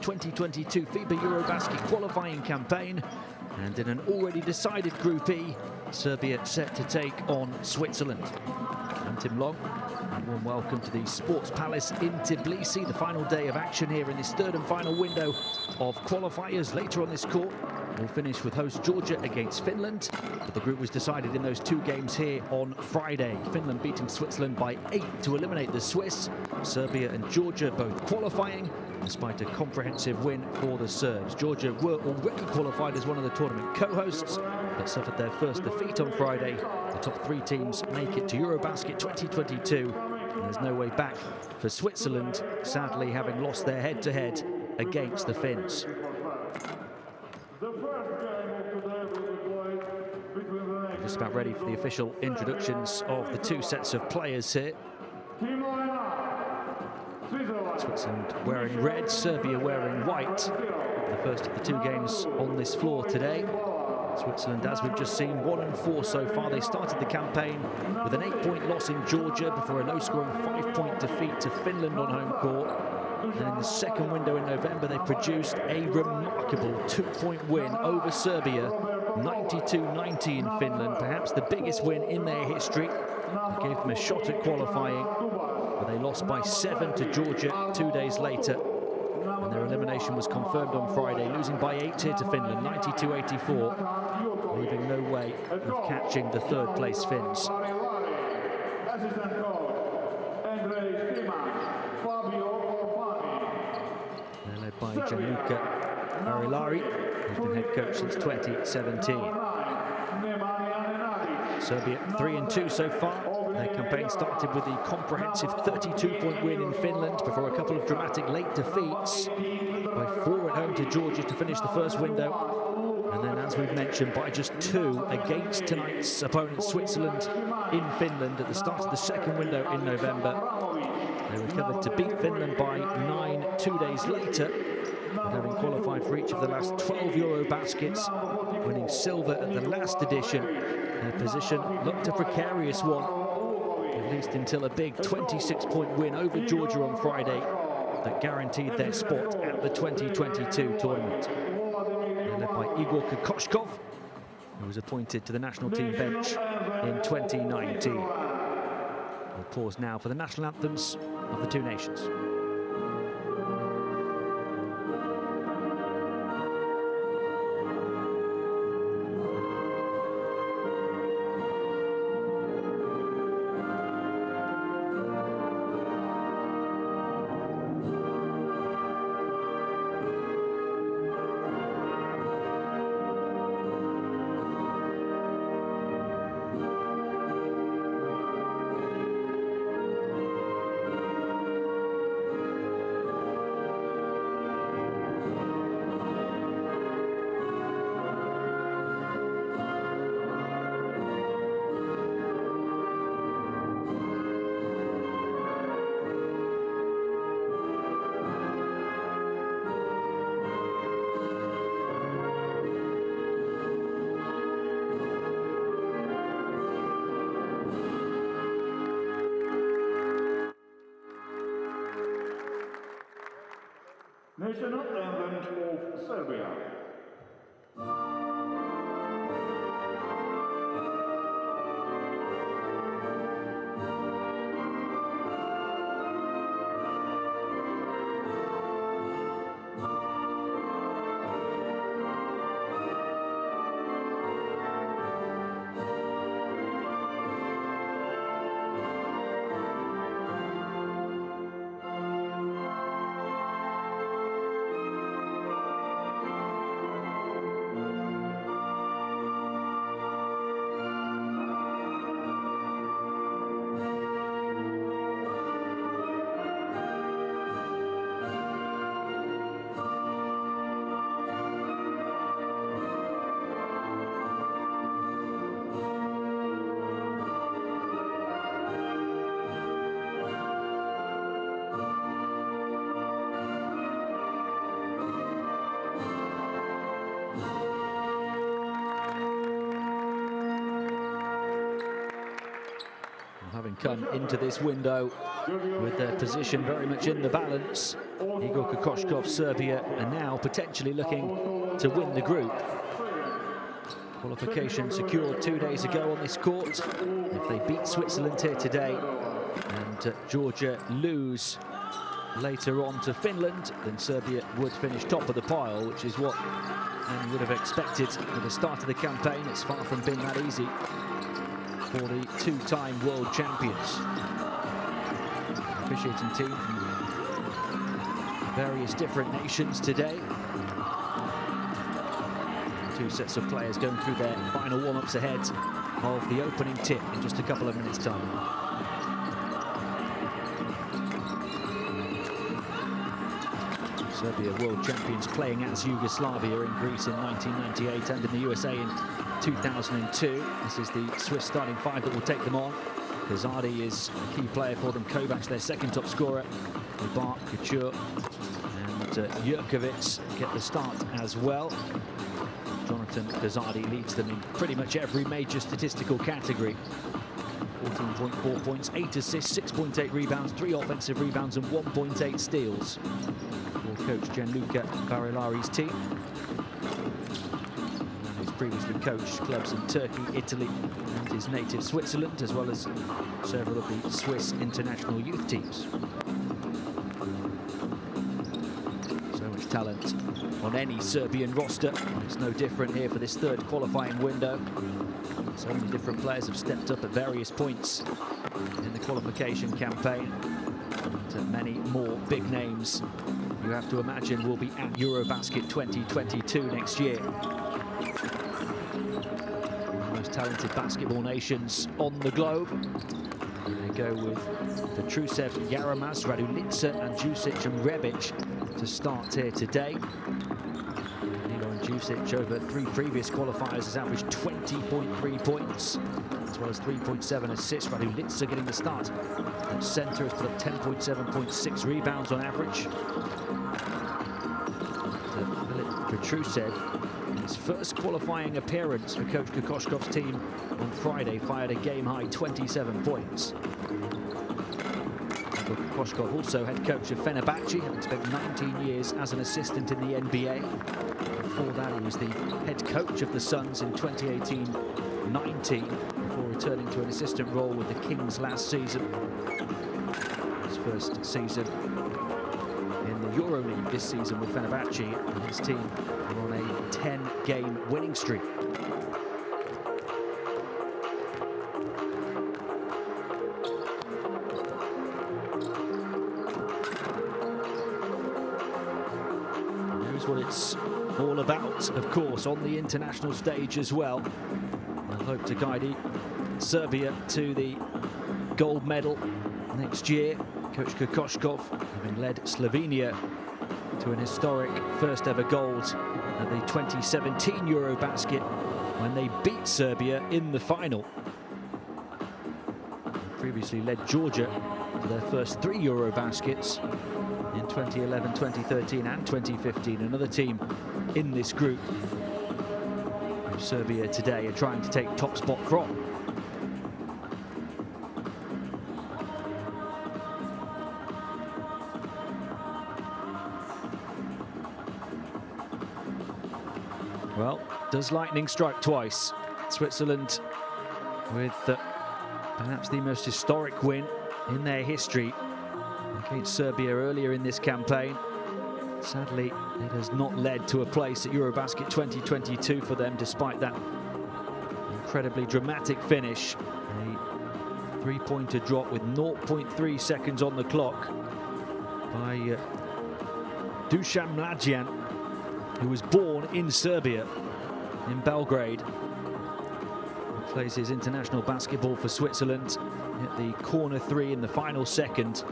2022 FIBA EuroBasket qualifying campaign, and in an already decided Group E, Serbia set to take on Switzerland. I'm Tim Long, and warm welcome to the Sports Palace in Tbilisi, the final day of action here in this third and final window of qualifiers. Later on this court, we'll finish with host Georgia against Finland, but the group was decided in those two games here on Friday. Finland beating Switzerland by 8 to eliminate the Swiss. Serbia and Georgia both qualifying, despite a comprehensive win for the Serbs. Georgia were already qualified as one of the tournament co-hosts, but suffered their first defeat on Friday. The top three teams make it to EuroBasket 2022, and there's no way back for Switzerland, sadly having lost their head-to-head against the Finns. We're just about ready for the official introductions of the two sets of players here. Switzerland wearing red, Serbia wearing white. The first of the two games on this floor today. Switzerland, as we've just seen, 1-4 so far. They started the campaign with an 8-point loss in Georgia before a low-scoring 5-point defeat to Finland on home court. And in the second window in November, they produced a remarkable 2-point win over Serbia, 92-90 in Finland, perhaps the biggest win in their history. It gave them a shot at qualifying, but they lost by 7 to Georgia 2 days later. And their elimination was confirmed on Friday, losing by 8 here to Finland, 92-84, leaving no way of catching the third-place Finns. They're led by Gianluca Barilari, who's been head coach since 2017. Serbia 3-2 so far. Their campaign started with the comprehensive 32-point win in Finland before a couple of dramatic late defeats, by 4 at home to Georgia to finish the first window, and then, as we've mentioned, by just 2 against tonight's opponent Switzerland in Finland at the start of the second window in November. They recovered to beat Finland by 9 2 days later, but having qualified for each of the last 12 EuroBaskets, winning silver at the last edition, their position looked a precarious one, at least until a big 26-point win over Georgia on Friday that guaranteed their spot at the 2022 tournament. They're led by Igor Kokoshkov, who was appointed to the national team bench in 2019. We'll pause now for the national anthems of the two nations. National anthem of Serbia. Having come into this window with their position very much in the balance, Igor Kokoškov, Serbia, are now potentially looking to win the group. Qualification secured 2 days ago on this court. If they beat Switzerland here today and Georgia lose later on to Finland, then Serbia would finish top of the pile, which is what many would have expected at the start of the campaign. It's far from being that easy for the two-time world champions. Officiating team from various different nations today. Two sets of players going through their final warm-ups ahead of the opening tip in just a couple of minutes' time. Serbia world champions playing as Yugoslavia in Greece in 1998 and in the USA in 2002. This is the Swiss starting five that will take them on. Kazadi is a key player for them. Kovac, their second top scorer. Mubarak, Couture and Jurkovic get the start as well. Jonathan Kazadi leads them in pretty much every major statistical category. 14.4 points, 8 assists, 6.8 rebounds, 3 offensive rebounds and 1.8 steals for coach Gianluca Barilari's team. He's previously coached clubs in Turkey, Italy and his native Switzerland, as well as several of the Swiss international youth teams. So much talent on any Serbian roster. It's no different here for this third qualifying window. So many different players have stepped up at various points in the qualification campaign. And many more big names, you have to imagine, will be at EuroBasket 2022 next year. One of the most talented basketball nations on the globe. They go with the Rusev, Yaramaz, Radulica and Jusic and Rebic to start here today. Jusic over 3 previous qualifiers has averaged 20.3 points, as well as 3.7 assists. Radulica getting the start at centre has put up 10.7.6 rebounds on average. Petrusev, in his first qualifying appearance for Coach Kokoškov's team on Friday, fired a game-high 27 points. Kokoškov, also head coach of Fenerbahce, having spent 19 years as an assistant in the NBA. Before that, he was the head coach of the Suns in 2018-19, before returning to an assistant role with the Kings last season. His first season in the EuroLeague this season with Fenerbahce, and his team are on a 10-game winning streak. Here's what it's all about, of course, on the international stage as well. I hope to guide Serbia to the gold medal next year. Coach Kokoškov having led Slovenia to an historic first ever gold at the 2017 EuroBasket when they beat Serbia in the final. Previously led Georgia to their first 3 EuroBaskets in 2011, 2013 and 2015. Another team in this group who Serbia today are trying to take top spot from. Well, does lightning strike twice? Switzerland with perhaps the most historic win in their history against Serbia earlier in this campaign. Sadly, it has not led to a place at EuroBasket 2022 for them, despite that incredibly dramatic finish. A 3-pointer drop with 0.3 seconds on the clock by Dusan Mlađan, who was born in Serbia, in Belgrade. He plays his international basketball for Switzerland. Hit the corner 3 in the final second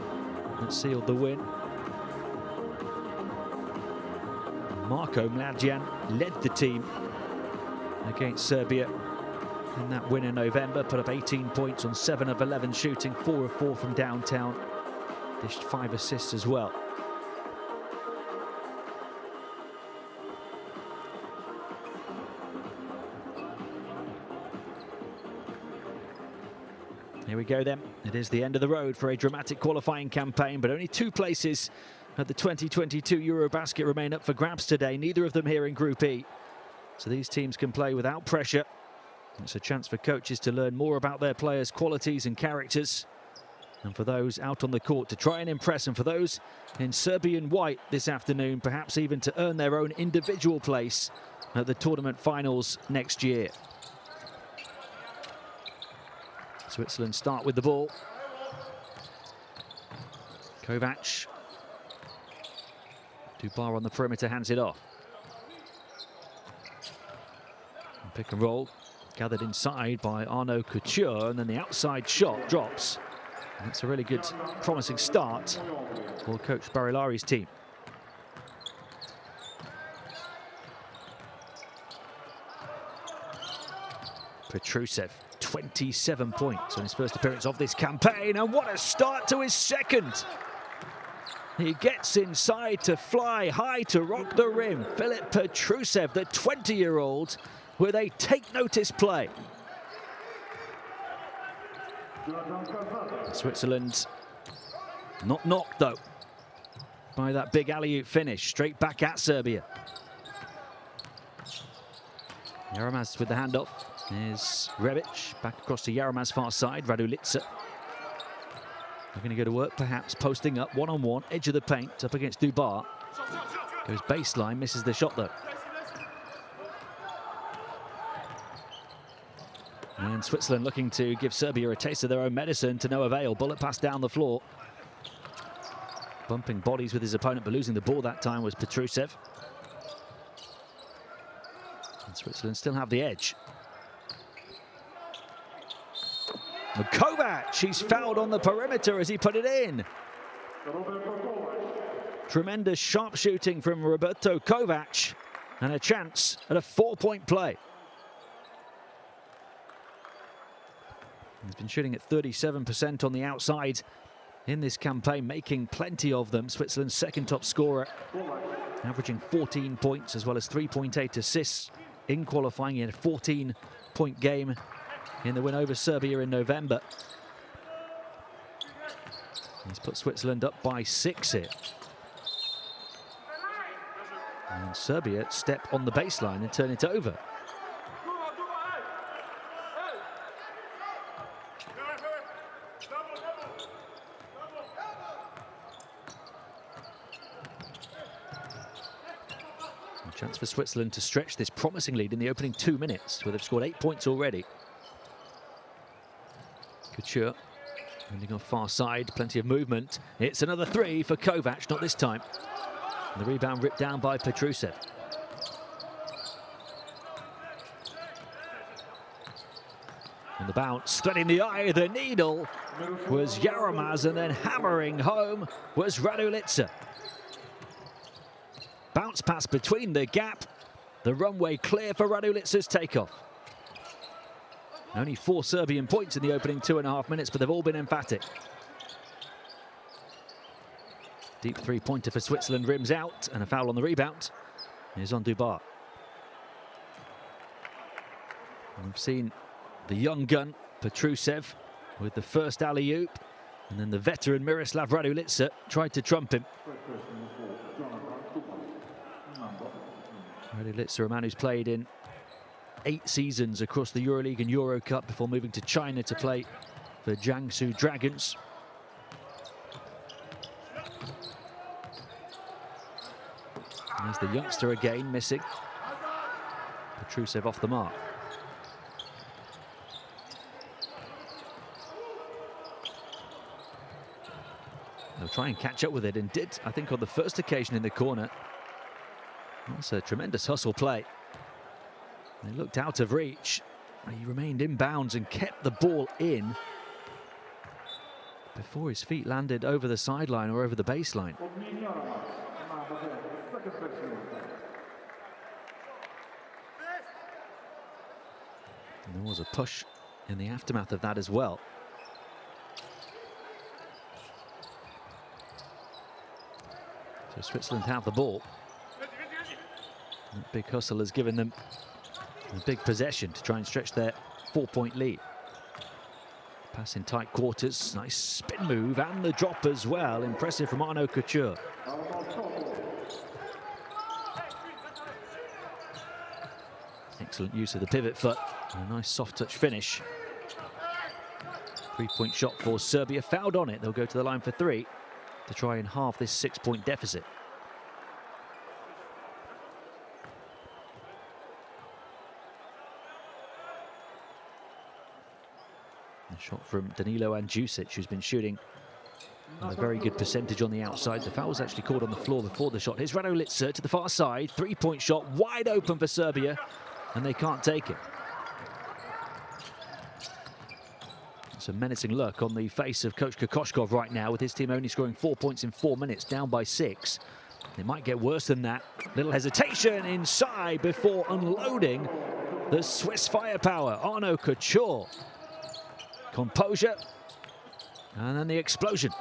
that sealed the win. Marko Mlađan led the team against Serbia in that win in November, put up 18 points on 7 of 11 shooting, 4 of 4 from downtown, dished 5 assists as well. Here we go then. It is the end of the road for a dramatic qualifying campaign, but only 2 places at the 2022 EuroBasket remain up for grabs today. Neither of them here in Group E. So these teams can play without pressure. It's a chance for coaches to learn more about their players' qualities and characters. And for those out on the court to try and impress, and for those in Serbian white this afternoon, perhaps even to earn their own individual place at the tournament finals next year. Switzerland start with the ball. Kovac. Dubar on the perimeter hands it off. And pick and roll gathered inside by Arnaud Couture, and then the outside shot drops. And it's a really good, promising start for Coach Barilari's team. Petrusev, 27 points on his first appearance of this campaign, and what a start to his second. He gets inside to fly high to rock the rim. Filip Petrusev, the 20-year-old, with a take-notice play. Switzerland not knocked, though, by that big alley-oop finish. Straight back at Serbia. Yaramaz with the handoff. There's Rebic, back across to Yaramaz's far side. Radulica. They're going to go to work, perhaps, posting up, one-on-one, edge of the paint, up against Dubar. Goes baseline, misses the shot, though. And Switzerland looking to give Serbia a taste of their own medicine, to no avail. Bullet pass down the floor. Bumping bodies with his opponent, but losing the ball that time was Petrusev. And Switzerland still have the edge. And Kovac, he's fouled on the perimeter as he put it in. Tremendous sharp shooting from Roberto Kovac, and a chance at a 4-point play. He's been shooting at 37% on the outside in this campaign, making plenty of them. Switzerland's second top scorer, averaging 14 points as well as 3.8 assists in qualifying, in a 14-point game in the win over Serbia in November. He's put Switzerland up by 6 here. And Serbia step on the baseline and turn it over. A chance for Switzerland to stretch this promising lead in the opening 2 minutes, where they've scored 8 points already. Couture, ending on far side, plenty of movement. It's another 3 for Kovac, not this time. And the rebound ripped down by Petrusev. And the bounce, threading the eye of the needle, was Yaramaz, and then hammering home was Radulica. Bounce pass between the gap. The runway clear for Radulica's takeoff. Only 4 Serbian points in the opening 2.5 minutes, but they've all been emphatic. Deep three-pointer for Switzerland, rims out, and a foul on the rebound is on Dubar. And we've seen the young gun, Petrusev, with the first alley-oop, and then the veteran Miroslav Radulica tried to trump him. Radulica, a man who's played in 8 seasons across the EuroLeague and Euro Cup before moving to China to play for Jiangsu Dragons. And there's the youngster again, missing. Petrusev off the mark. They'll try and catch up with it, and did, I think, on the first occasion in the corner. That's a tremendous hustle play. He looked out of reach. He remained inbounds and kept the ball in before his feet landed over the sideline or over the baseline. And there was a push in the aftermath of that as well. So Switzerland have the ball. That big hustle has given them a big possession to try and stretch their 4-point lead. Pass in tight quarters, nice spin move and the drop as well. Impressive from Arnaud Couture. Excellent use of the pivot foot. A nice soft touch finish. 3-point shot for Serbia. Fouled on it. They'll go to the line for 3 to try and halve this 6-point deficit. A shot from Danilo Andjusic, who's been shooting a very good percentage on the outside. The foul was actually called on the floor before the shot. Here's Raduljic to the far side. 3-point shot wide open for Serbia, and they can't take it. It's a menacing look on the face of Coach Kokoshkov right now, with his team only scoring 4 points in 4 minutes, down by 6. It might get worse than that. Little hesitation inside before unloading the Swiss firepower. Arnaud Couture. Composure, and then the explosion.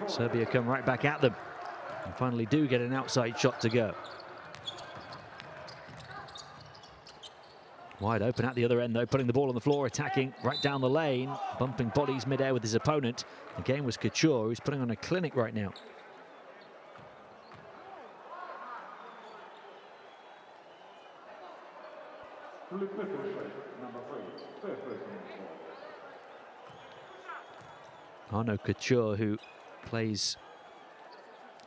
Serbia come right back at them and finally do get an outside shot to go. Wide open at the other end though, putting the ball on the floor, attacking right down the lane, bumping bodies mid-air with his opponent. Again was Couture, who's putting on a clinic right now. Arnaud Couture, who plays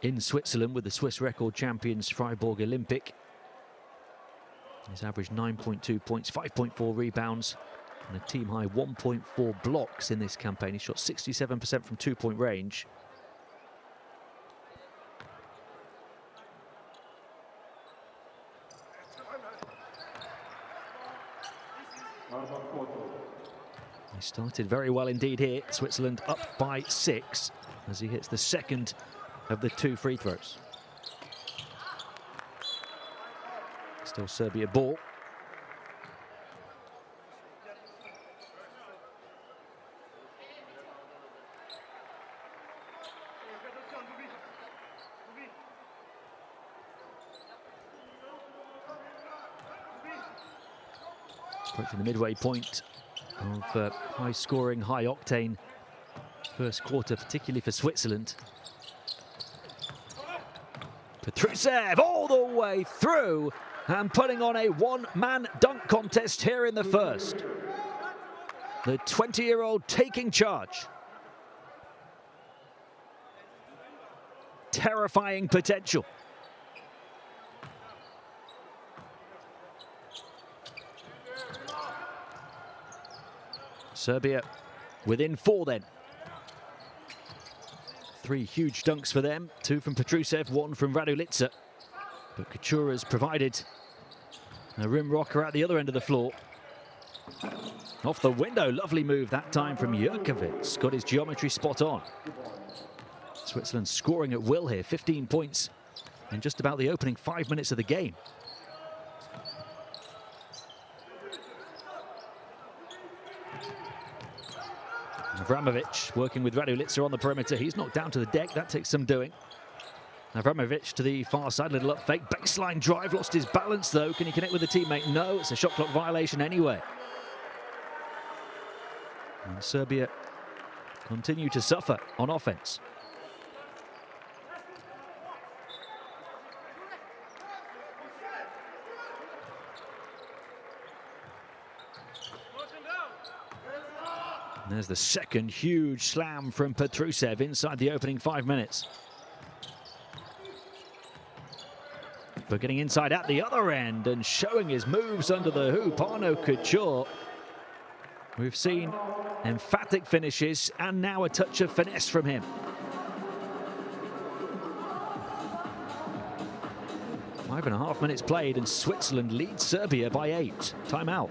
in Switzerland with the Swiss record champions Freiburg Olympic. He's averaged 9.2 points, 5.4 rebounds, and a team-high 1.4 blocks in this campaign. He shot 67% from 2-point range. He started very well indeed here. Switzerland up by 6 as he hits the second of the 2 free throws. Still Serbia ball. Approaching the midway point of high-scoring, high-octane first quarter, particularly for Switzerland. Rusev all the way through and putting on a one-man dunk contest here in the first. The 20-year-old taking charge. Terrifying potential. Serbia within 4 then. 3 huge dunks for them, 2 from Petrusev, 1 from Raduljic. But Couture has provided a rim rocker at the other end of the floor. Off the window, lovely move that time from Jurkovic. Got his geometry spot on. Switzerland scoring at will here, 15 points in just about the opening 5 minutes of the game. Avramovic working with Raduljic on the perimeter. He's knocked down to the deck. That takes some doing. Avramovic to the far side, little up fake, baseline drive, lost his balance though. Can he connect with the teammate? No, it's a shot clock violation anyway. And Serbia continue to suffer on offense. And there's the second huge slam from Petrusev inside the opening 5 minutes. But getting inside at the other end and showing his moves under the hoop, Arnaud Couture. We've seen emphatic finishes and now a touch of finesse from him. 5.5 minutes played and Switzerland leads Serbia by 8. Timeout.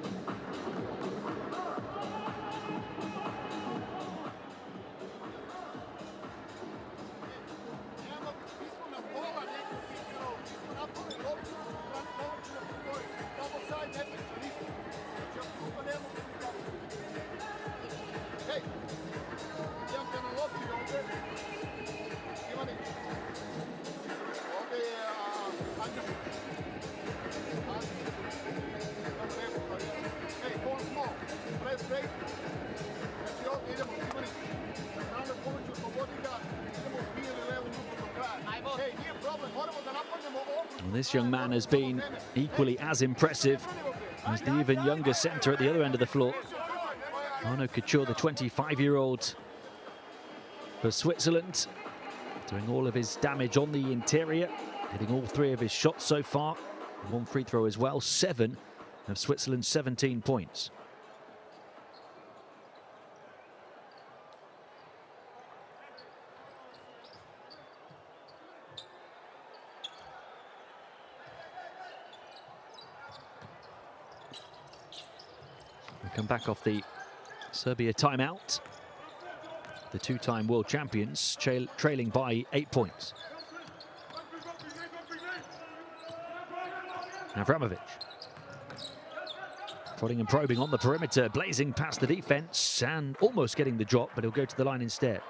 And this young man has been equally as impressive as the even younger centre at the other end of the floor. Arnaud Couture, the 25-year-old for Switzerland, doing all of his damage on the interior, hitting all 3 of his shots so far. 1 free throw as well, 7 of Switzerland's 17 points. We come back off the Serbia timeout. The 2-time world champions trailing by 8 points. Avramovic. Prodding and probing on the perimeter, blazing past the defense and almost getting the drop, but he'll go to the line instead.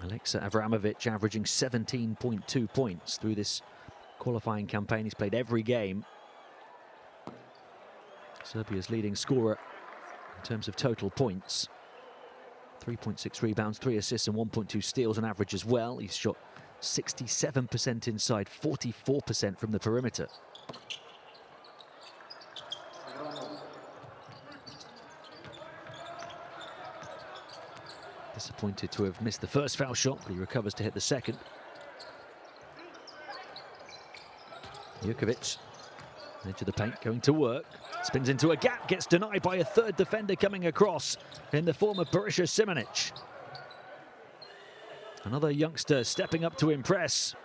Alexa Avramovic averaging 17.2 points through this qualifying campaign. He's played every game. Serbia's leading scorer in terms of total points. 3.6 rebounds, 3 assists and 1.2 steals on average as well. He's shot 67% inside, 44% from the perimeter. Disappointed to have missed the first foul shot, but he recovers to hit the second. Jukovic, edge of the paint, going to work. Spins into a gap, gets denied by a third defender coming across in the form of Borussia Simonic. Another youngster stepping up to impress.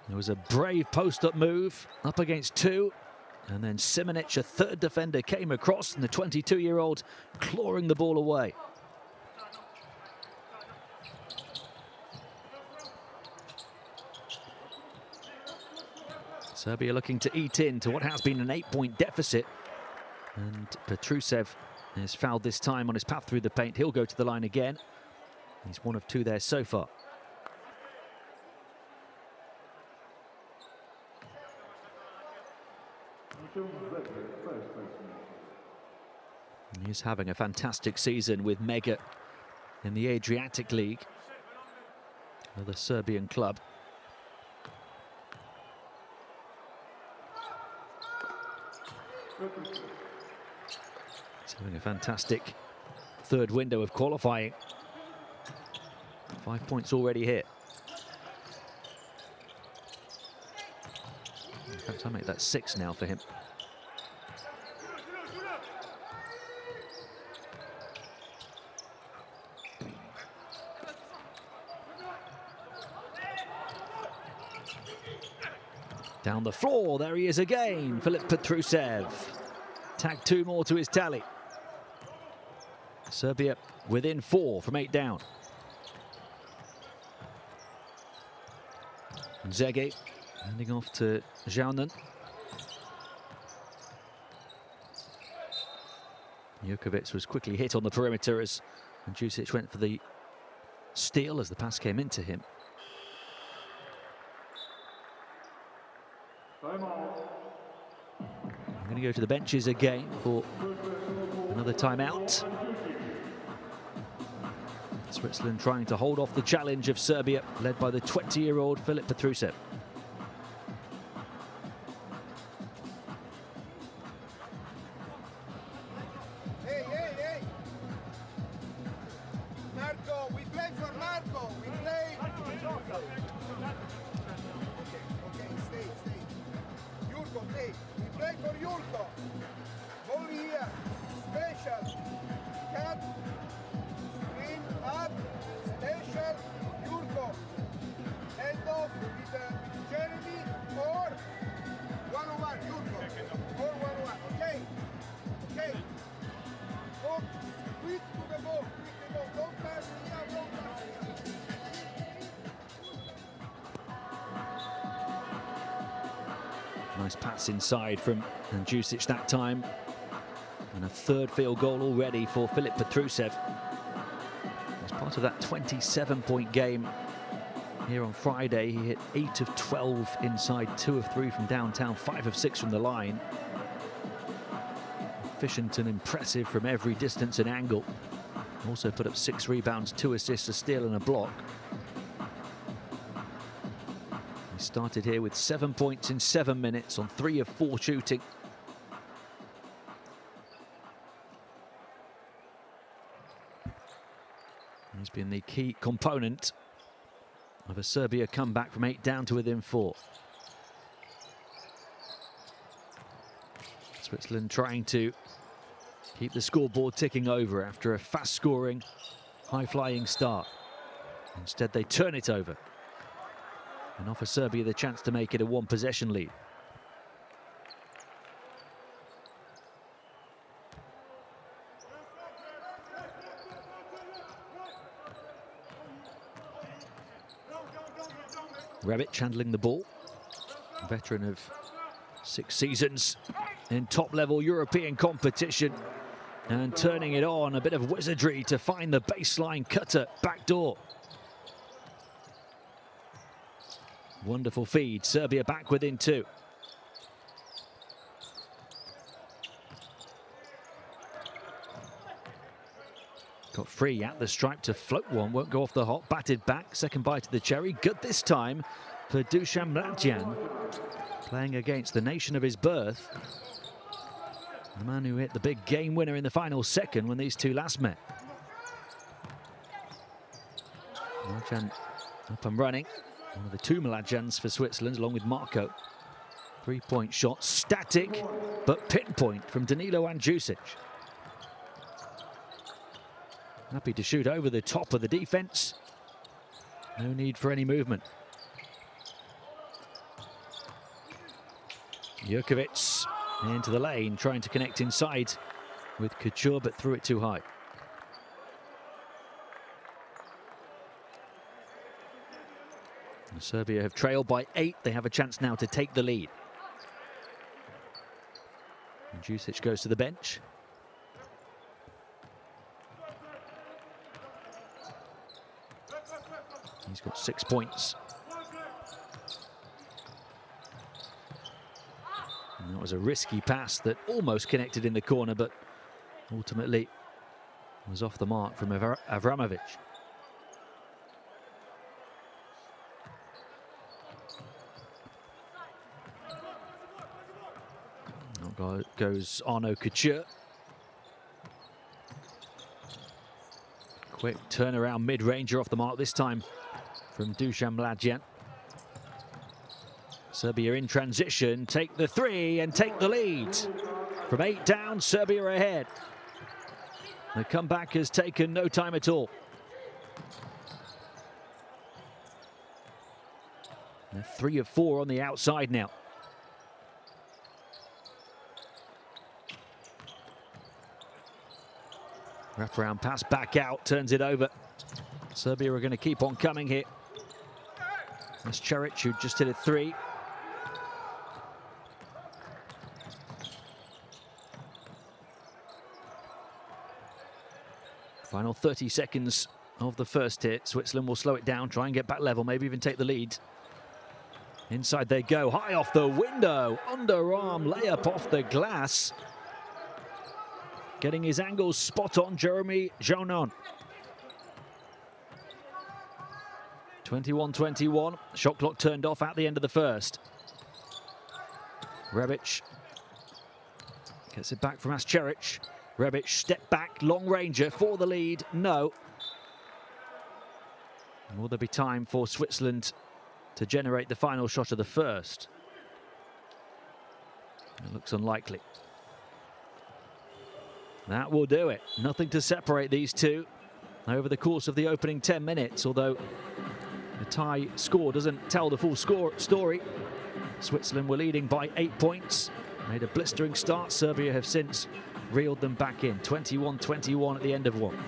There was a brave post-up move, up against 2. And then Simonic, a third defender, came across, and the 22-year-old clawing the ball away. Serbia looking to eat into what has been an 8-point deficit. And Petrusev is fouled this time on his path through the paint. He'll go to the line again. He's 1 of 2 there so far. He's having a fantastic season with Mega in the Adriatic League, the Serbian club. He's having a fantastic third window of qualifying. 5 points already hit. In fact, I make that 6 now for him. Down the floor, there he is again, Filip Petrusev. Tag 2 more to his tally. Serbia within 4 from 8 down. Zege handing off to Zhaunen. Jukovic was quickly hit on the perimeter as Jusic went for the steal as the pass came into him. I'm going to go to the benches again for another timeout. Switzerland trying to hold off the challenge of Serbia, led by the 20-year-old Filip Petrusev. Hey, hey, hey! Marco, we play for Marco! We play! Okay, stay. Jurko, stay. We play for Jurko. Only here. Special. Cut. Screen up. Special. Jurko. End off with Jeremy or 1-on-1. Jurko. Or 1-on-1. Okay? Okay. Go quick to the ball. Don't pass here. Don't pass here. Nice pass inside from Jusic that time. And a third field goal already for Filip Petrusev. As part of that 27-point game Here on Friday, he hit 8 of 12 inside, 2 of 3 from downtown, 5 of 6 from the line. Efficient and impressive from every distance and angle. Also put up 6 rebounds, 2 assists, a steal and a block. He started here with 7 points in 7 minutes on 3 of 4 shooting. He's been the key component of a Serbia comeback from 8 down to within 4. Switzerland trying to keep the scoreboard ticking over after a fast-scoring, high-flying start. Instead, they turn it over and offer Serbia the chance to make it a one-possession lead. Rebic handling the ball, a veteran of 6 seasons in top-level European competition, and turning it on, a bit of wizardry to find the baseline cutter, backdoor. Wonderful feed, Serbia back within 2. Got free at the stripe to float one, won't go off the hop, batted back, second bite of the cherry, good this time for Dusan Mladjan, playing against the nation of his birth. The man who hit the big game winner in the final second when these two last met. Mladjan up and running, one of the 2 Mladjans for Switzerland along with Marco. 3-point shot, static but pinpoint from Danilo Andjusic. Happy to shoot over the top of the defense. No need for any movement. Jurkovic into the lane, trying to connect inside with Couture, but threw it too high. And Serbia have trailed by 8. They have a chance now to take the lead. And Jusic goes to the bench. He's got 6 points. And that was a risky pass that almost connected in the corner, but ultimately was off the mark from Avramovic. Now goes Arnaud Couture. Quick turnaround mid-ranger off the mark this time from Dusan Mladjan. Serbia in transition, take the 3 and take the lead. From 8 down, Serbia ahead. The comeback has taken no time at all. They're 3 of 4 on the outside now. Wraparound pass back out, turns it over. Serbia are going to keep on coming here. That's Cheric, who just hit a 3. Final 30 seconds of the first hit. Switzerland will slow it down, try and get back level, maybe even take the lead. Inside they go, high off the window, underarm layup off the glass. Getting his angles spot on, Jeremy Jounon. 21-21, shot clock turned off at the end of the first. Rebic gets it back from Asceric. Rebic step back, long ranger for the lead, no. Will there be time for Switzerland to generate the final shot of the first? It looks unlikely. That will do it. Nothing to separate these two over the course of the opening 10 minutes, although the tie score doesn't tell the full story. Switzerland were leading by 8 points, made a blistering start. Serbia have since reeled them back in, 21-21 at the end of 1.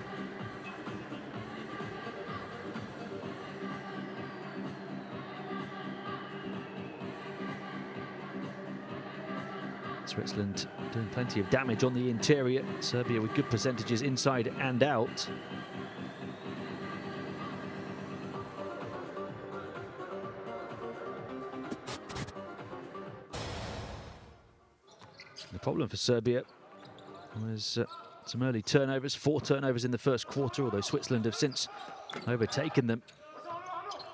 Switzerland doing plenty of damage on the interior. Serbia with good percentages inside and out. The problem for Serbia was some early turnovers, 4 turnovers in the first quarter, although Switzerland have since overtaken them.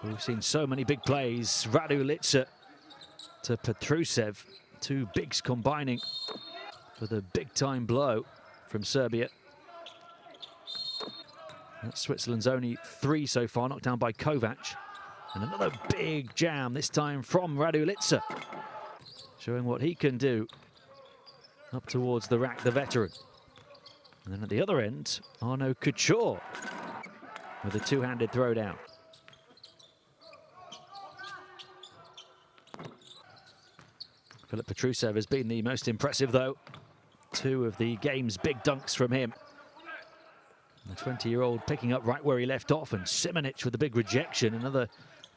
We've seen so many big plays. Rusev to Rusev, 2 bigs combining for the big-time blow from Serbia. That's Switzerland's only 3 so far, knocked down by Kovac. And another big jam, this time from Rusev, showing what he can do up towards the rack, the veteran. And then at the other end, Arnaud Couture with a 2-handed throwdown. Filip Petrusev has been the most impressive, though. 2 of the game's big dunks from him. The 20-year-old picking up right where he left off, and Simonic with a big rejection, another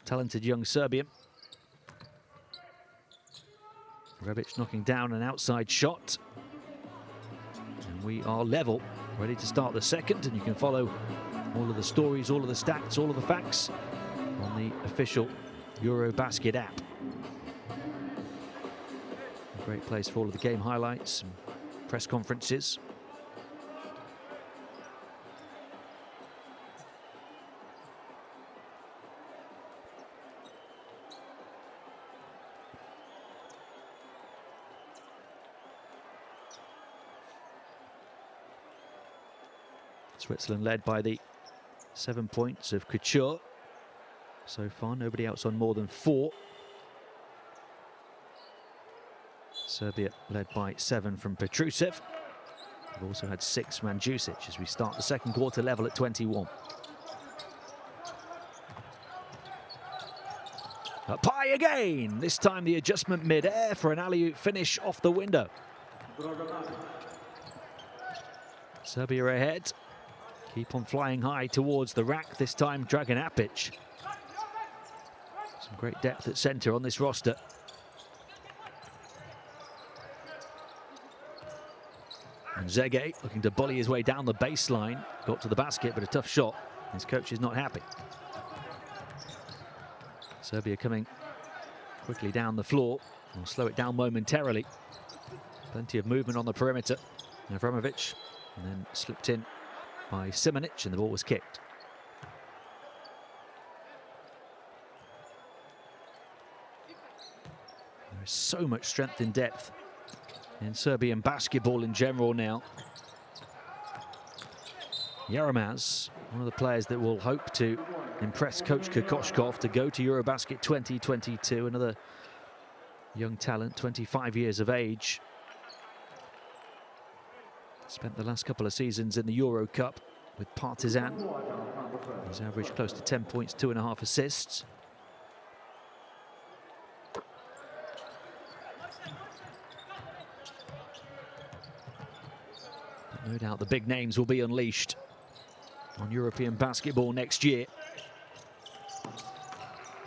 talented young Serbian. Rebic knocking down an outside shot. And we are level, ready to start the second, and you can follow all of the stories, all of the stats, all of the facts on the official EuroBasket app. A great place for all of the game highlights and press conferences. Switzerland led by the 7 points of Couture. So far, nobody else on more than 4. Serbia led by 7 from Petrusev. We've also had 6 from Mandzukic as we start the second quarter, level at 21. A pie again! This time the adjustment mid-air for an alley-oop finish off the window. Serbia ahead. Keep on flying high towards the rack, this time Dragan Apic. Some great depth at centre on this roster. And Zege looking to bully his way down the baseline. Got to the basket, but a tough shot. His coach is not happy. Serbia coming quickly down the floor. We'll slow it down momentarily. Plenty of movement on the perimeter. Avramovic, and then slipped in by Simonic, and the ball was kicked. There is so much strength and depth in Serbian basketball in general now. Yaramaz, one of the players that will hope to impress Coach Kokoshkov to go to EuroBasket 2022. Another young talent, 25 years of age. Spent the last couple of seasons in the Euro Cup with Partizan. He's averaged close to 10 points, 2.5 assists. But no doubt the big names will be unleashed on European basketball next year.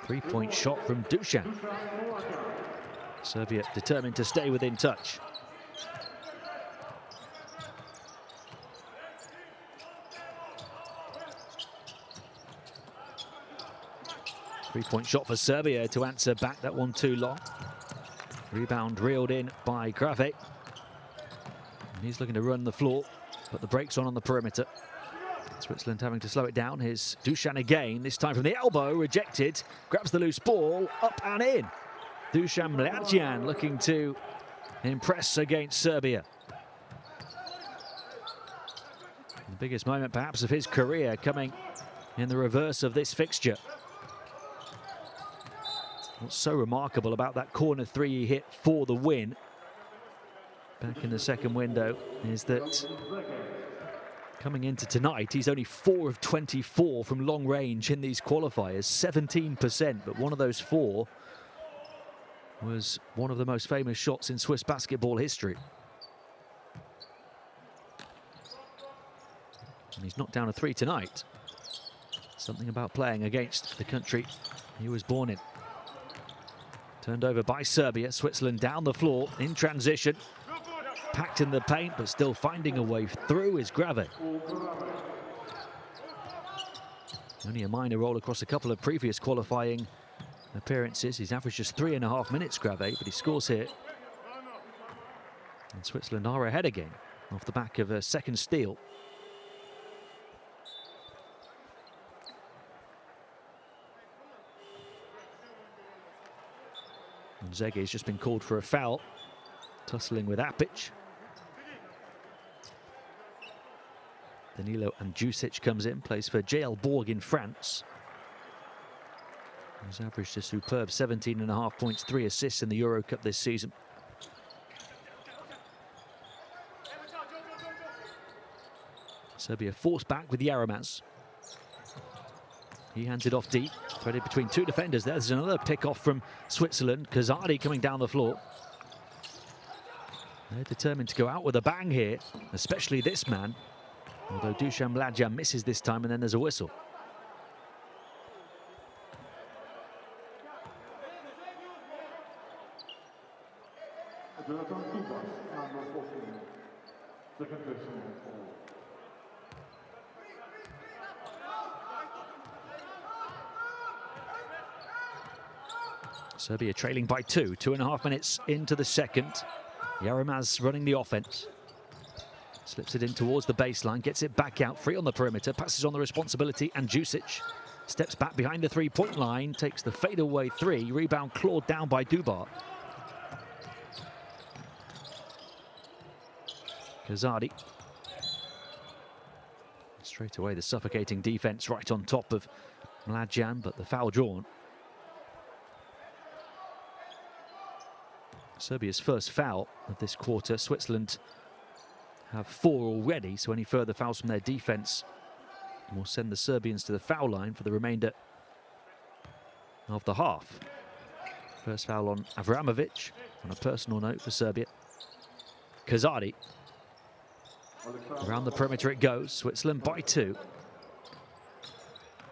3-point shot from Dusan. Serbia determined to stay within touch. Three-point shot for Serbia to answer back, that one too long. Rebound reeled in by Grave. And he's looking to run the floor, but the brakes on the perimeter. Switzerland having to slow it down. Here's Dusan again, this time from the elbow, rejected. Grabs the loose ball, up and in. Dusan Mladian looking to impress against Serbia. The biggest moment perhaps of his career coming in the reverse of this fixture. What's so remarkable about that corner 3 he hit for the win back in the second window is that coming into tonight, he's only 4 of 24 from long range in these qualifiers, 17%, but one of those 4 was one of the most famous shots in Swiss basketball history. And he's knocked down a 3 tonight. Something about playing against the country he was born in. Turned over by Serbia. Switzerland down the floor in transition. Packed in the paint, but still finding a way through is Grave. Only a minor role across a couple of previous qualifying appearances. He's averaged just 3.5 minutes, Grave, but he scores here. And Switzerland are ahead again off the back of a second steal. And Zege's just been called for a foul, tussling with Apic. Danilo Andjusic comes in, plays for JL Borg in France. He's averaged a superb 17.5 points, 3 assists in the Euro Cup this season. Serbia forced back with Yaramaz. He hands it off deep, threaded between two defenders. There's another pick off from Switzerland. Kazadi coming down the floor. They're determined to go out with a bang here, especially this man. Although Dusan Mladjan misses this time, and then there's a whistle. Serbia trailing by 2, 2.5 minutes into the second. Yaramaz running the offense. Slips it in towards the baseline, gets it back out, free on the perimeter, passes on the responsibility, and Andjusic steps back behind the three-point line, takes the fadeaway three, rebound clawed down by Dubar. Kazadi. Straight away the suffocating defense right on top of Mladjan, but the foul drawn. Serbia's first foul of this quarter. Switzerland have 4 already, so any further fouls from their defense will send the Serbians to the foul line for the remainder of the half. First foul on Avramovic, on a personal note for Serbia. Kazadi. Around the perimeter it goes, Switzerland by 2.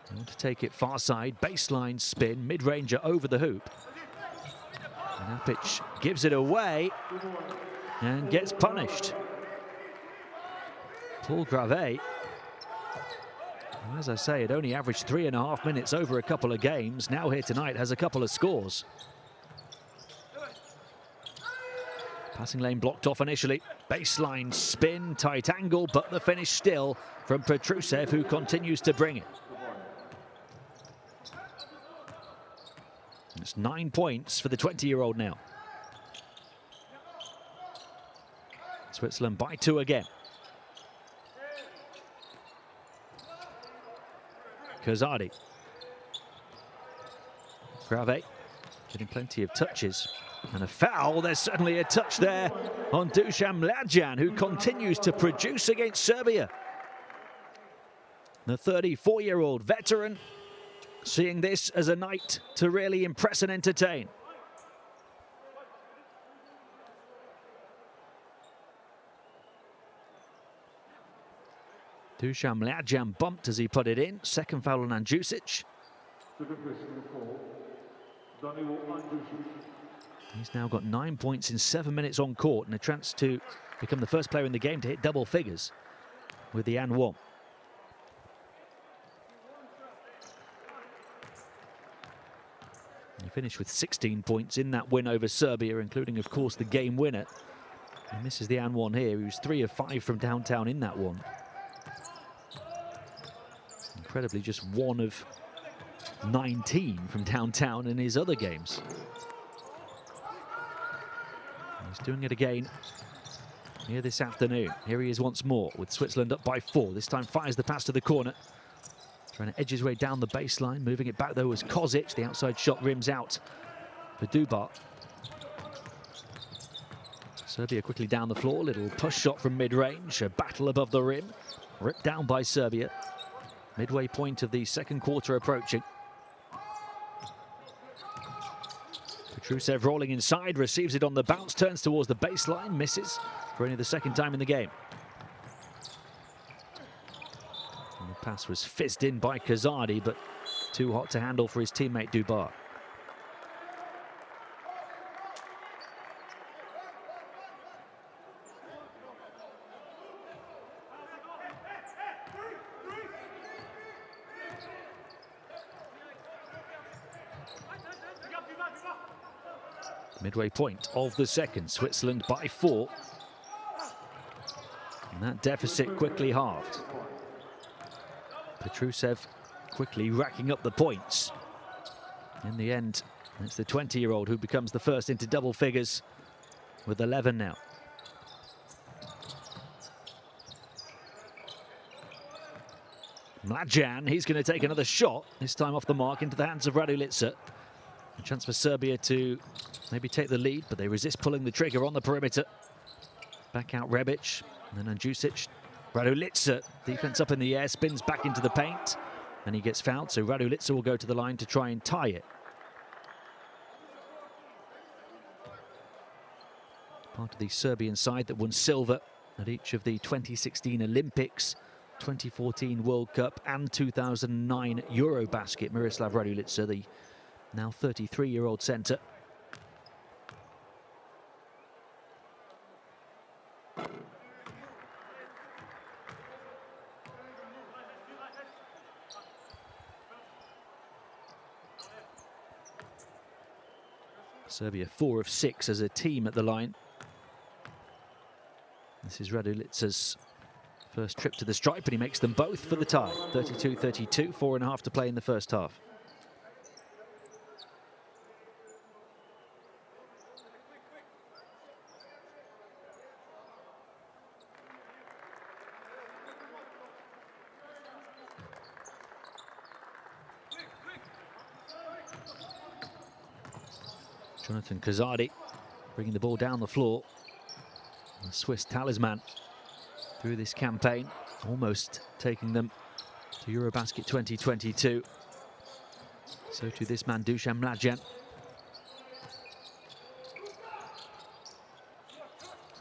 They want to take it far side, baseline spin, mid-ranger over the hoop. And Apic gives it away and gets punished. Paul Gravet, as I say, it only averaged 3.5 minutes over a couple of games. Now here tonight has a couple of scores. Passing lane blocked off initially. Baseline spin, tight angle, but the finish still from Petrusev, who continues to bring it. It's 9 points for the 20-year-old now. Switzerland by 2 again. Kazadi. Grave getting plenty of touches. And a foul, there's certainly a touch there on Dusan Mladjan, who continues to produce against Serbia. The 34-year-old veteran seeing this as a night to really impress and entertain. Dusan Mladjan bumped as he put it in. Second foul on Andjusic. He's now got 9 points in 7 minutes on court and a chance to become the first player in the game to hit double figures with the N1. He finished with 16 points in that win over Serbia, including, of course, the game winner. And this is the N1 here. He was 3 of 5 from downtown in that one. Incredibly, just 1 of 19 from downtown in his other games. He's doing it again here this afternoon. Here he is once more with Switzerland up by 4. This time fires the pass to the corner. Trying to edge his way down the baseline. Moving it back though was Kozic. The outside shot rims out for Dubar. Serbia quickly down the floor. Little push shot from mid-range. A battle above the rim. Ripped down by Serbia. Midway point of the second quarter approaching. Rusev rolling inside, receives it on the bounce, turns towards the baseline, misses for only the second time in the game. And the pass was fizzed in by Kazadi, but too hot to handle for his teammate Dubar. Midway point of the second, Switzerland by 4. And that deficit quickly halved. Petrusev quickly racking up the points. In the end, it's the 20-year-old who becomes the first into double figures with 11 now. Mlađan, he's going to take another shot, this time off the mark into the hands of Radulica. A chance for Serbia to maybe take the lead, but they resist pulling the trigger on the perimeter. Back out Rebic, and then Andjusic. Radulica, defense up in the air, spins back into the paint, and he gets fouled, so Radulica will go to the line to try and tie it. Part of the Serbian side that won silver at each of the 2016 Olympics, 2014 World Cup and 2009 EuroBasket. Miroslav Radulica, the now 33-year-old centre. Serbia 4 of 6 as a team at the line. This is Radulica's first trip to the stripe, and he makes them both for the tie. 32-32, 4.5 to play in the first half. Jonathan Kazadi bringing the ball down the floor. The Swiss talisman through this campaign, almost taking them to EuroBasket 2022. So to this man, Dusan Mlađan.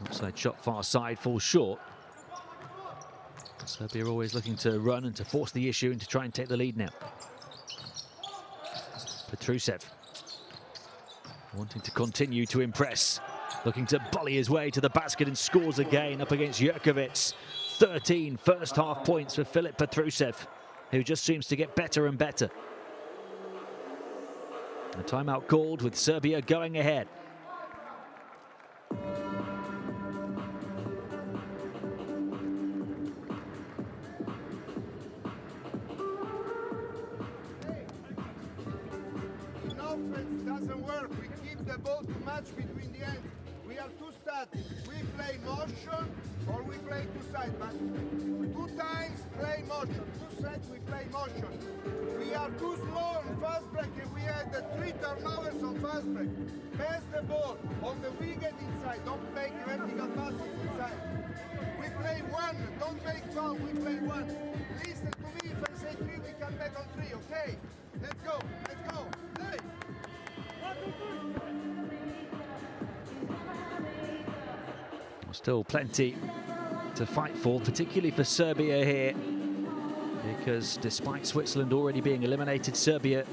Outside shot, far side, falls short. Serbia always looking to run and to force the issue and to try and take the lead now. Petrusev wanting to continue to impress, looking to volley his way to the basket and scores again up against Jurkovic. 13 first half points for Filip Petrusev, who just seems to get better and better. A timeout called with Serbia going ahead. Offense doesn't work. We keep the ball too much between the ends. We are too static. We play motion or we play two sides. But 2 times play motion. 2 sets we play motion. We are too slow on fast break and we had the 3 turnovers on fast break. Pass the ball on the wing and inside. Don't make vertical passes inside. We play 1. Don't make foul. We play 1. Listen to me. If I say 3, we come back on 3. Okay? Let's go. Let's go. Play. Still plenty to fight for, particularly for Serbia here, because despite Switzerland already being eliminated, Serbia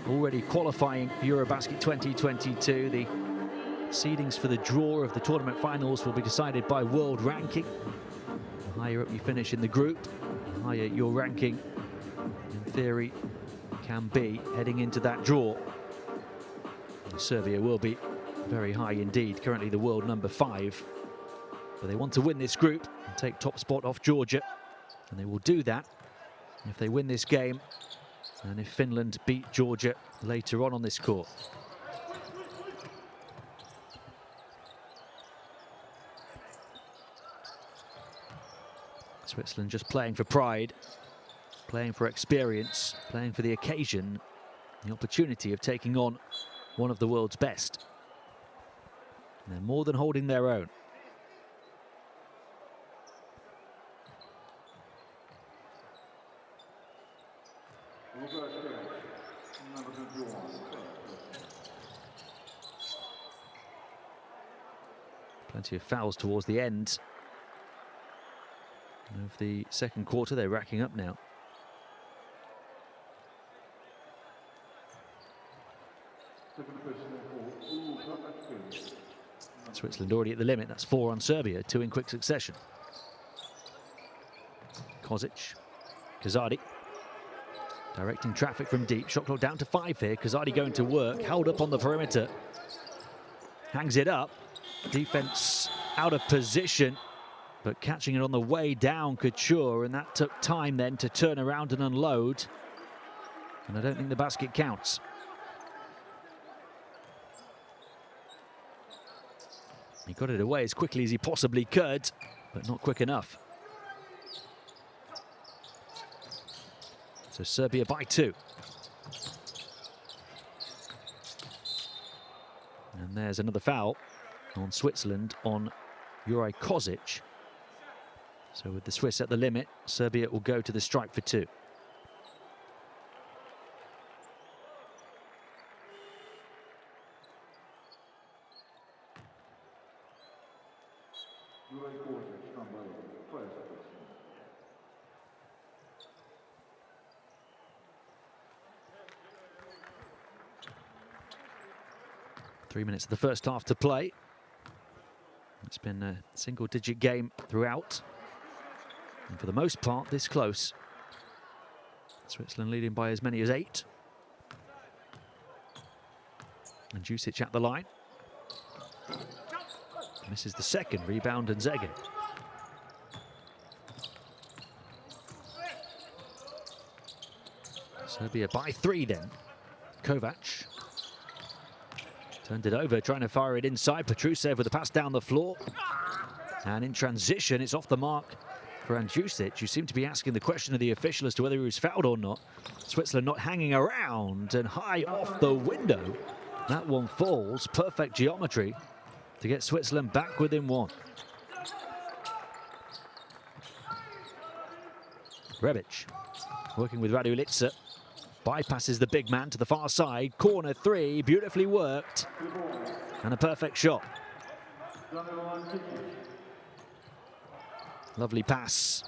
already qualifying for EuroBasket 2022. The seedings for the draw of the tournament finals will be decided by world ranking. The higher up you finish in the group, the higher your ranking, in theory, can be heading into that draw. And Serbia will be very high indeed, currently the world number 5. But they want to win this group and take top spot off Georgia, and they will do that if they win this game and if Finland beat Georgia later on this court. Switzerland just playing for pride, playing for experience, playing for the occasion, the opportunity of taking on one of the world's best. And they're more than holding their own. Plenty of fouls towards the end of the second quarter. They're racking up now. Switzerland already at the limit. That's 4 on Serbia, 2 in quick succession. Kozic, Kazadi, directing traffic from deep. Shot clock down to 5 here. Kazadi going to work, held up on the perimeter. Hangs it up. Defense out of position. but catching it on the way down, Couture, and that took time then to turn around and unload. And I don't think the basket counts. He got it away as quickly as he possibly could, but not quick enough. So Serbia by 2. And there's another foul on Switzerland on Jure Kozic. So with the Swiss at the limit, Serbia will go to the strike for 2. Three minutes of the first half to play. It's been a single-digit game throughout, and for the most part this close. Switzerland leading by as many as 8. And Jusic at the line. Misses the second rebound, and Zegin. Serbia by 3 then. Kovac. Turned it over, trying to fire it inside. Rusev with a pass down the floor. And in transition, it's off the mark for Andjusic, who seemed to be asking the question of the official as to whether he was fouled or not. Switzerland not hanging around, and high off the window. That one falls. Perfect geometry to get Switzerland back within 1. Rebic working with Raduljic. Bypasses the big man to the far side. Corner 3, beautifully worked. And a perfect shot. Lovely pass.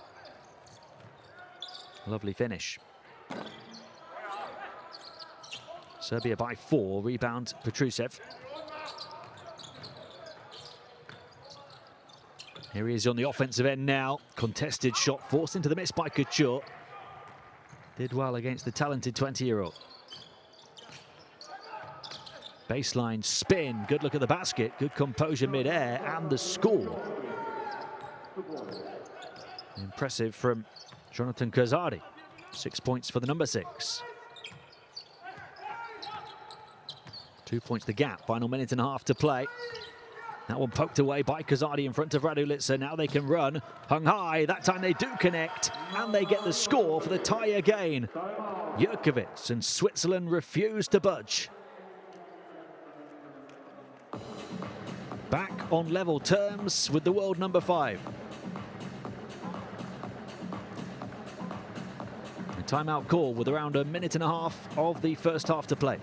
Lovely finish. Serbia by 4, rebound Petrusev. Here he is on the offensive end now. Contested shot forced into the miss by Couture. Did well against the talented 20-year-old. Baseline spin, good look at the basket, good composure mid-air, and the score. Impressive from Jonathan Kazadi. 6 points for the number 6. 2 points the gap, final minute and a half to play. That one poked away by Kazadi in front of Raduljic. Now they can run, hung high. That time they do connect, and they get the score for the tie again. Jurkovic and Switzerland refuse to budge. Back on level terms with the world number 5. A timeout call with around a minute and a half of the first half to play.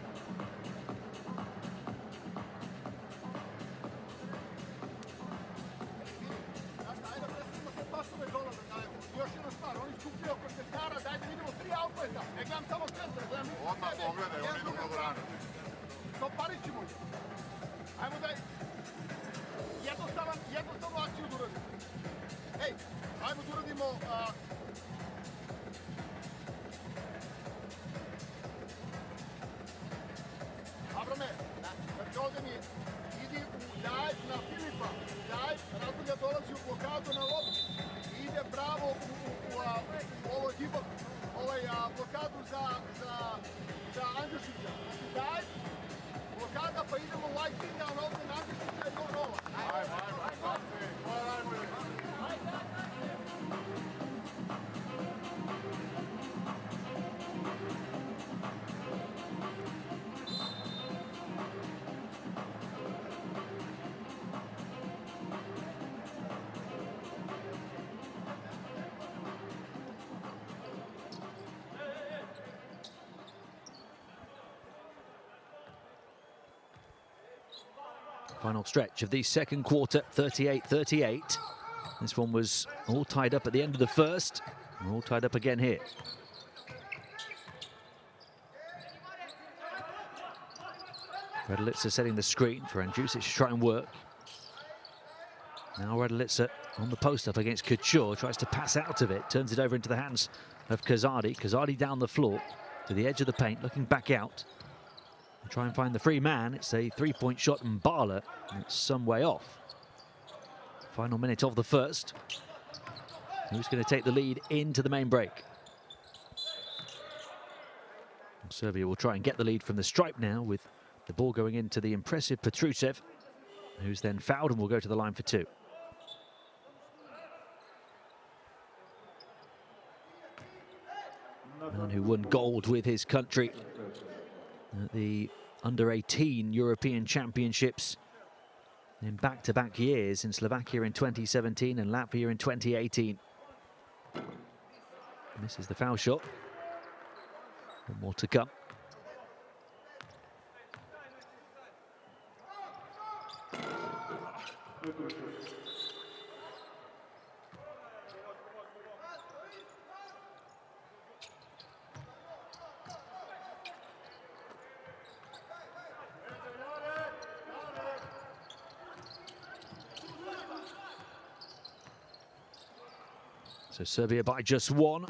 Final stretch of the second quarter, 38-38. This one was all tied up at the end of the first, and all tied up again here. Raduljic setting the screen for Andjusic to try and work. Now Raduljic on the post up against Couture, tries to pass out of it, turns it over into the hands of Kazadi. Kazadi down the floor to the edge of the paint, looking back out. Try and find the free man. It's a three-point shot, and Bala, it's some way off. Final minute of the first. Who's going to take the lead into the main break? Serbia will try and get the lead from the stripe now, with the ball going into the impressive Petrusev, who's then fouled and will go to the line for two. Man who won gold with his country at the under-18 European Championships in back-to-back years, in Slovakia in 2017 and Latvia in 2018. Misses the foul shot. One more to come. So Serbia by just one.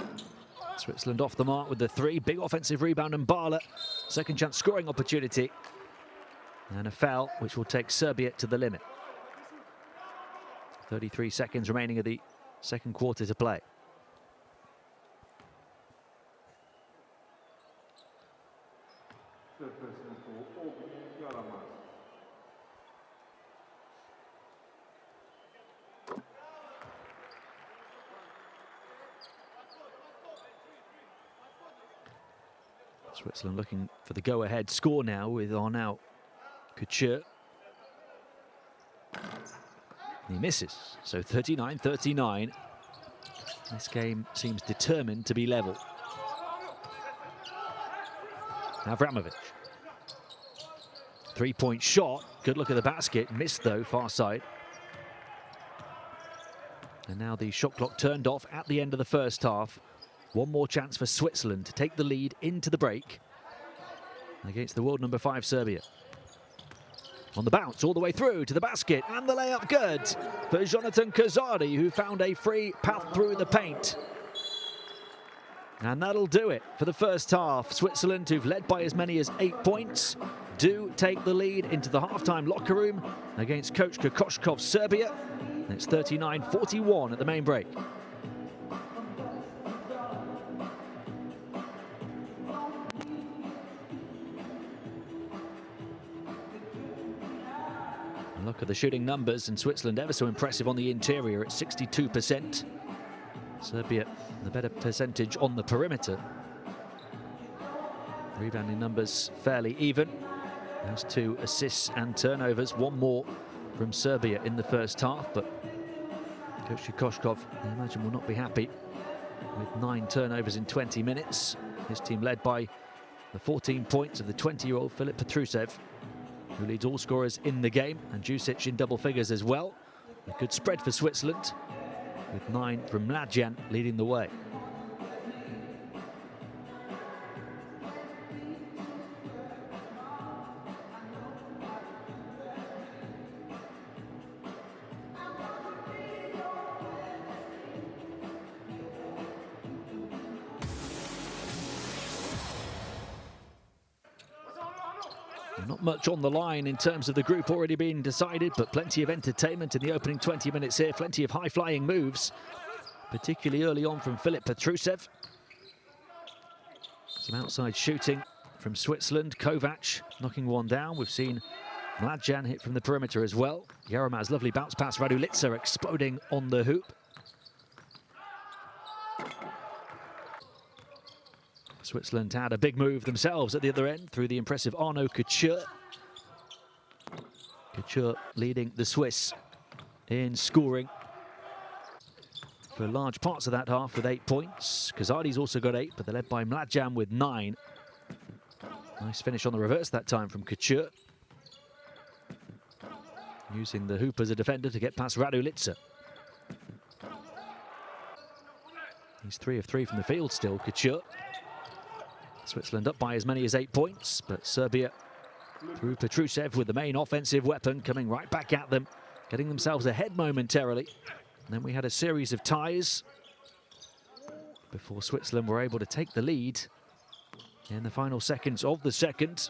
Switzerland off the mark with the three. Big offensive rebound and Bala. Second chance scoring opportunity. And a foul which will take Serbia to the limit. 33 seconds remaining of the second quarter to play. Switzerland looking for the go-ahead score now with Arnaud Couture. He misses, so 39-39. This game seems determined to be level. Avramovic. Three-point shot, good look at the basket, missed though, far side. And now the shot clock turned off at the end of the first half. One more chance for Switzerland to take the lead into the break against the world number 5 Serbia. On the bounce, all the way through to the basket, and the layup good for Jonathan Kazadi, who found a free path through the paint. And that'll do it for the first half. Switzerland, who've led by as many as 8 points, do take the lead into the halftime locker room against coach Kokoschkov's Serbia. It's 39-41 at the main break. Look at the shooting numbers, and Switzerland ever so impressive on the interior at 62%. Serbia, the better percentage on the perimeter. Rebounding numbers fairly even. There's 2 assists and turnovers, one more from Serbia in the first half, but Coach Kokoschkov, I imagine, will not be happy with 9 turnovers in 20 minutes. His team led by the 14 points of the 20-year-old Filip Petrusev, who leads all scorers in the game, and Jusic in double figures as well. A good spread for Switzerland, with 9 from Mladjan leading the way. Not much on the line in terms of the group already being decided, but plenty of entertainment in the opening 20 minutes here. Plenty of high-flying moves, particularly early on from Filip Petrusev. Some outside shooting from Switzerland. Kovac knocking one down. We've seen Mladjan hit from the perimeter as well. Jaromaz's lovely bounce pass. Radulica exploding on the hoop. Switzerland had a big move themselves at the other end through the impressive Arnaud Couture. Couture leading the Swiss in scoring for large parts of that half with 8 points. Kazadi's also got 8, but they're led by Mladjan with 9. Nice finish on the reverse that time from Couture, using the hoop as a defender to get past Radulica. He's 3 of 3 from the field still, Couture. Switzerland up by as many as 8 points, but Serbia, through Petrusev, with the main offensive weapon, coming right back at them, getting themselves ahead momentarily. And then we had a series of ties before Switzerland were able to take the lead in the final seconds of the second.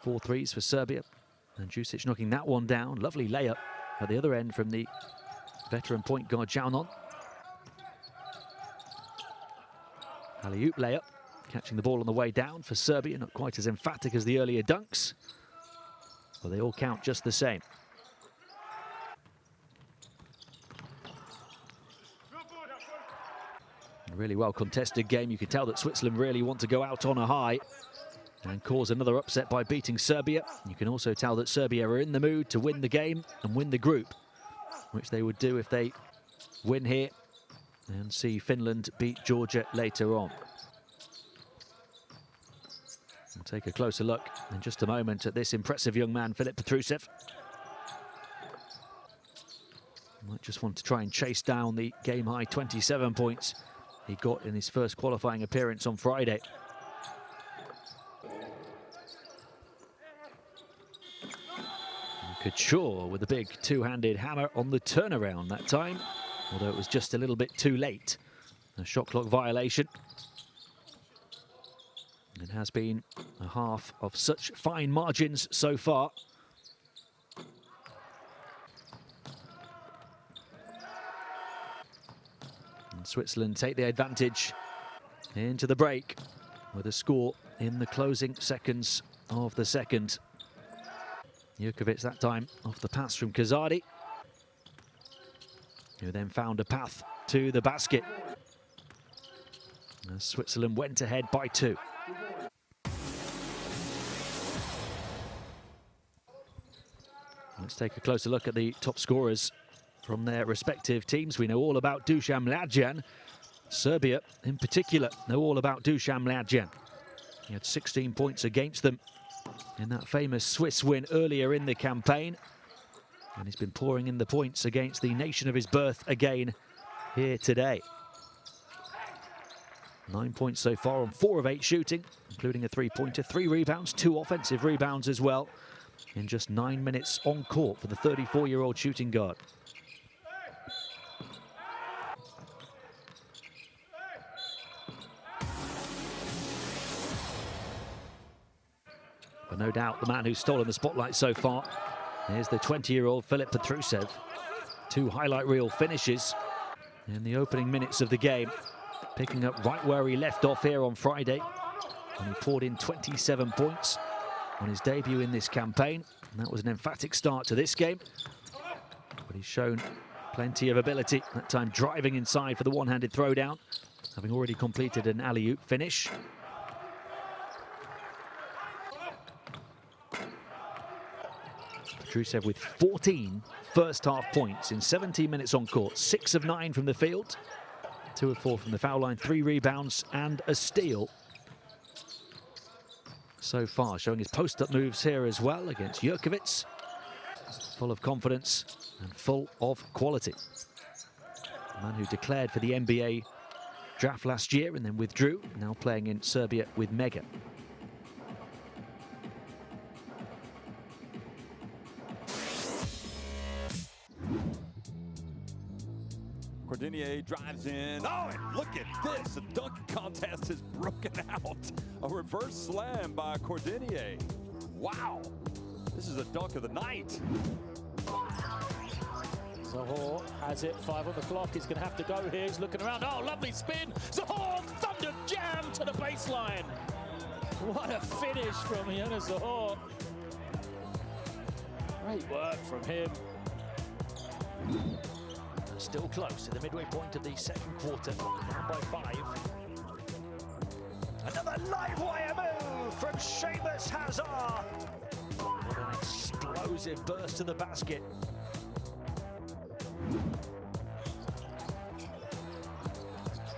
4 threes for Serbia, And Jusic knocking that one down. Lovely layup at the other end from the veteran point guard Jaunon. Alley-oop layup, catching the ball on the way down for Serbia. Not quite as emphatic as the earlier dunks, but they all count just the same. A really well contested game. You could tell that Switzerland really want to go out on a high and cause another upset by beating Serbia. You can also tell that Serbia are in the mood to win the game and win the group, which they would do if they win here and see Finland beat Georgia later on. We'll take a closer look in just a moment at this impressive young man, Filip Petrusev. Might just want to try and chase down the game-high 27 points he got in his first qualifying appearance on Friday. Couture with a big two-handed hammer on the turnaround that time, although it was just a little bit too late. A shot clock violation. It has been a half of such fine margins so far. And Switzerland take the advantage into the break with a score in the closing seconds of the second. Jurkovic that time off the pass from Kazadi, who then found a path to the basket. As Switzerland went ahead by 2. Let's take a closer look at the top scorers from their respective teams. We know all about Dusan Mlađan. Serbia, in particular, know all about Dusan Mlađan. He had 16 points against them in that famous Swiss win earlier in the campaign. And he's been pouring in the points against the nation of his birth again here today. 9 points so far on 4 of 8 shooting, including a 3-pointer, 3 rebounds, 2 offensive rebounds as well, in just 9 minutes on court for the 34-year-old shooting guard. But no doubt the man who's stolen the spotlight so far is the 20-year-old Filip Petrusev. 2 highlight reel finishes in the opening minutes of the game, picking up right where he left off here on Friday when he poured in 27 points on his debut in this campaign. And that was an emphatic start to this game, but he's shown plenty of ability, that time driving inside for the one-handed throwdown, having already completed an alley-oop finish. Rusev with 14 first-half points in 17 minutes on court, 6 of 9 from the field, 2 of 4 from the foul line, 3 rebounds and a steal so far, showing his post-up moves here as well against Jurkovic. Full of confidence and full of quality. The man who declared for the NBA draft last year and then withdrew, now playing in Serbia with Mega. Cordinier drives in. Oh, and look at this. The dunk contest has broken out. A reverse slam by Cordinier. Wow. This is a dunk of the night. Zahor has it, 5 on the clock. He's going to have to go here. He's looking around. Oh, lovely spin. Zahor, thunder jam to the baseline. What a finish from Jonas Zahor. Great work from him. Still close to the midway point of the second quarter, down by 5. Another live wire move from Seamus Hazard. What an explosive burst to the basket.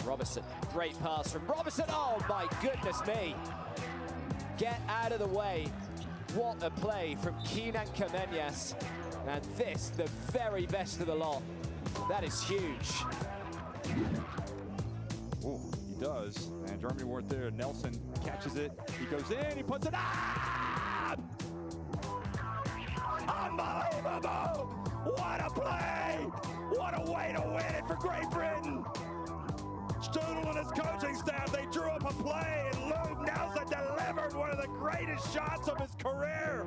Robertson, great pass from Robertson. Oh my goodness me. Get out of the way. What a play from Kenan Kamenyas. And this, the very best of the lot. That is huge. Oh, he does. And Germany weren't there. Nelson catches it. He goes in. He puts it out. Unbelievable! What a play! What a way to win it for Great Britain! Strudel and his coaching staff, they drew up a play, and Lou Nelson delivered one of the greatest shots of his career.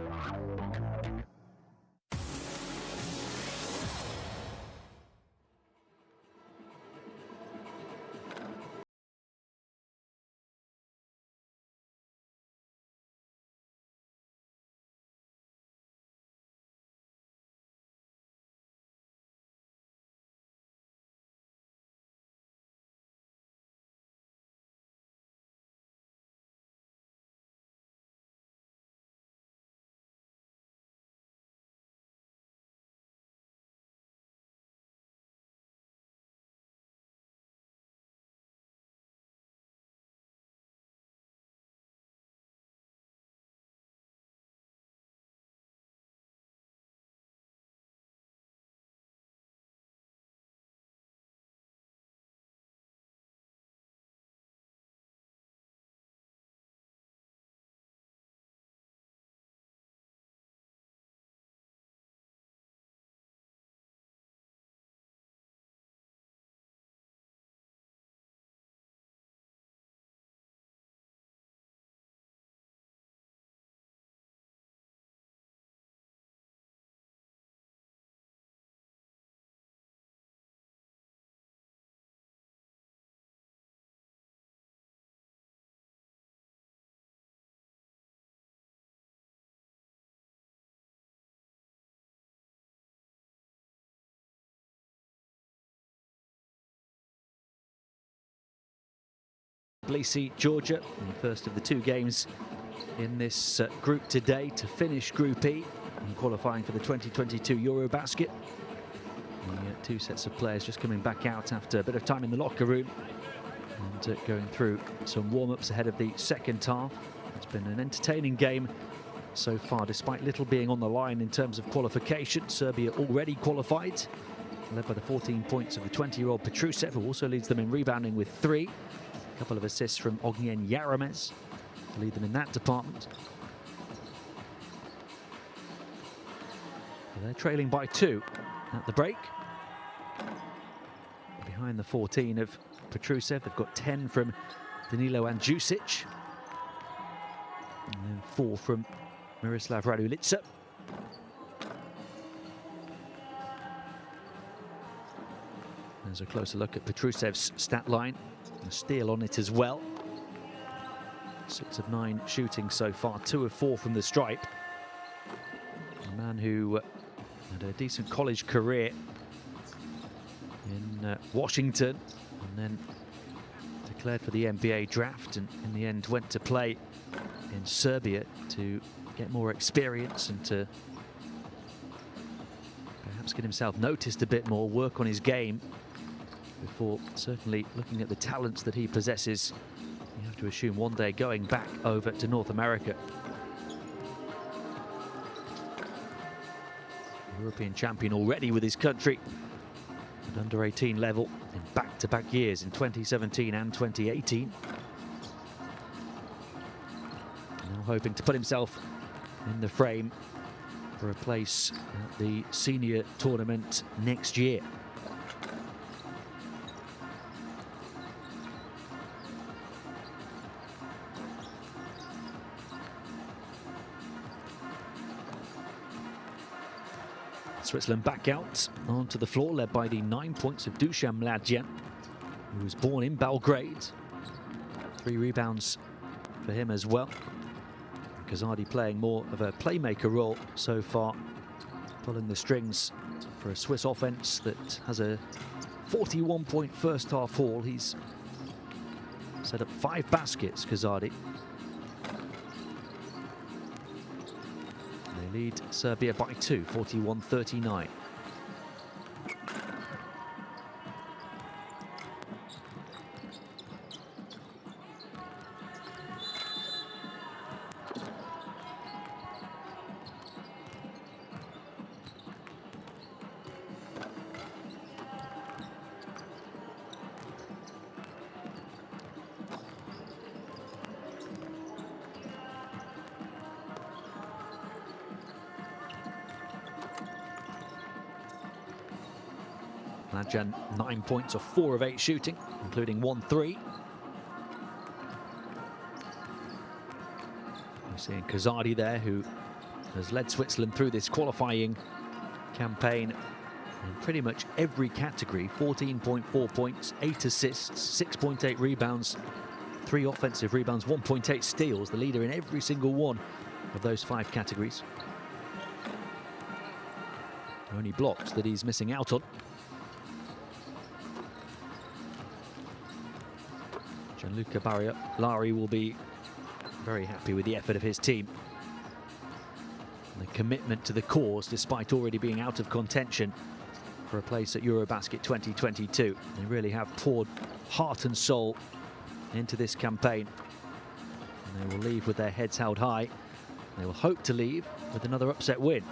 Tbilisi, Georgia, the first of the two games in this group today to finish Group E in qualifying for the 2022 EuroBasket. The two sets of players just coming back out after a bit of time in the locker room and going through some warm-ups ahead of the second half. It's been an entertaining game so far, despite little being on the line in terms of qualification. Serbia already qualified, led by the 14 points of the 20-year-old Petrusev, who also leads them in rebounding with 3. A couple of assists from Ognjen Yaramez to lead them in that department. They're trailing by 2 at the break. Behind the 14 of Petrusev, they've got 10 from Danilo Andjusic. And then 4 from Miroslav Radulica. There's a closer look at Petrusev's stat line. A steal on it as well. 6 of 9 shooting so far, 2 of 4 from the stripe. A man who had a decent college career in Washington and then declared for the NBA draft, and in the end went to play in Serbia to get more experience and to perhaps get himself noticed a bit more, work on his game before certainly looking at the talents that he possesses. You have to assume one day going back over to North America. European champion already with his country at under 18 level in back-to-back years in 2017 and 2018. Now hoping to put himself in the frame for a place at the senior tournament next year. Switzerland back out onto the floor, led by the 9 points of Dusan Mladjan, who was born in Belgrade. 3 rebounds for him as well. Kazadi playing more of a playmaker role so far, pulling the strings for a Swiss offense that has a 41-point first half haul. He's set up 5 baskets, Kazadi. They lead Serbia by 2, 41-39. Mladjan 9 points of 4 of 8 shooting, including 1 3. We're seeing Kazadi there, who has led Switzerland through this qualifying campaign in pretty much every category. 14.4 points, 8 assists, 6.8 rebounds, 3 offensive rebounds, 1.8 steals, the leader in every single one of those 5 categories. Only blocks that he's missing out on. Gianluca Barilari will be very happy with the effort of his team. And the commitment to the cause, despite already being out of contention for a place at EuroBasket 2022. They really have poured heart and soul into this campaign. And they will leave with their heads held high. They will hope to leave with another upset win.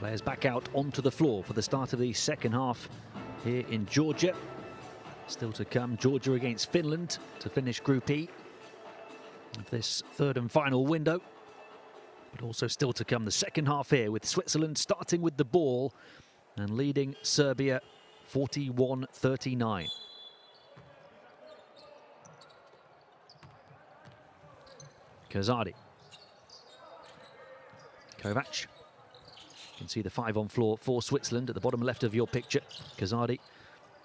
Players back out onto the floor for the start of the second half here in Georgia. Still to come, Georgia against Finland to finish Group E of this third and final window. But also still to come the second half here with Switzerland starting with the ball and leading Serbia 41-39. Kazadi. Kovac. You can see the 5 on floor for Switzerland at the bottom left of your picture. Kazadi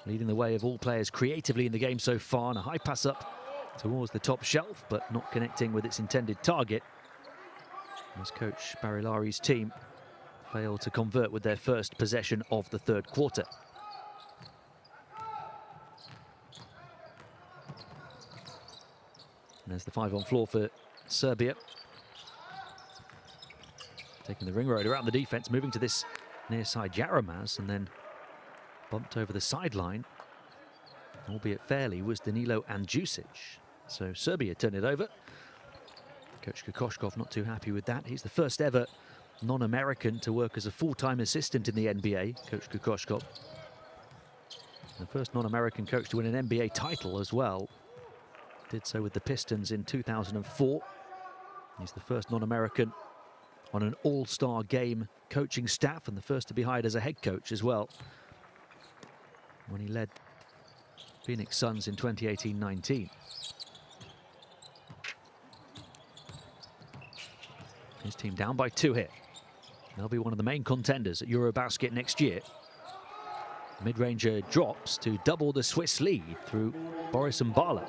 leading the way of all players creatively in the game so far. And a high pass up towards the top shelf, but not connecting with its intended target. As coach Barilari's team failed to convert with their first possession of the third quarter. And there's the 5 on floor for Serbia. Taking the ring road around the defense, moving to this near side Yaramaz, and then bumped over the sideline, albeit fairly, was Danilo Andjusic. So Serbia turned it over. Coach Kokoshkov not too happy with that. He's the first ever non-American to work as a full-time assistant in the NBA, Coach Kokoshkov. The first non-American coach to win an NBA title as well. Did so with the Pistons in 2004. He's the first non-American on an all-star game coaching staff and the first to be hired as a head coach as well, when he led Phoenix Suns in 2018-19. His team down by 2 here. They'll be one of the main contenders at EuroBasket next year. Mid-ranger drops to double the Swiss lead through Boris Mbala.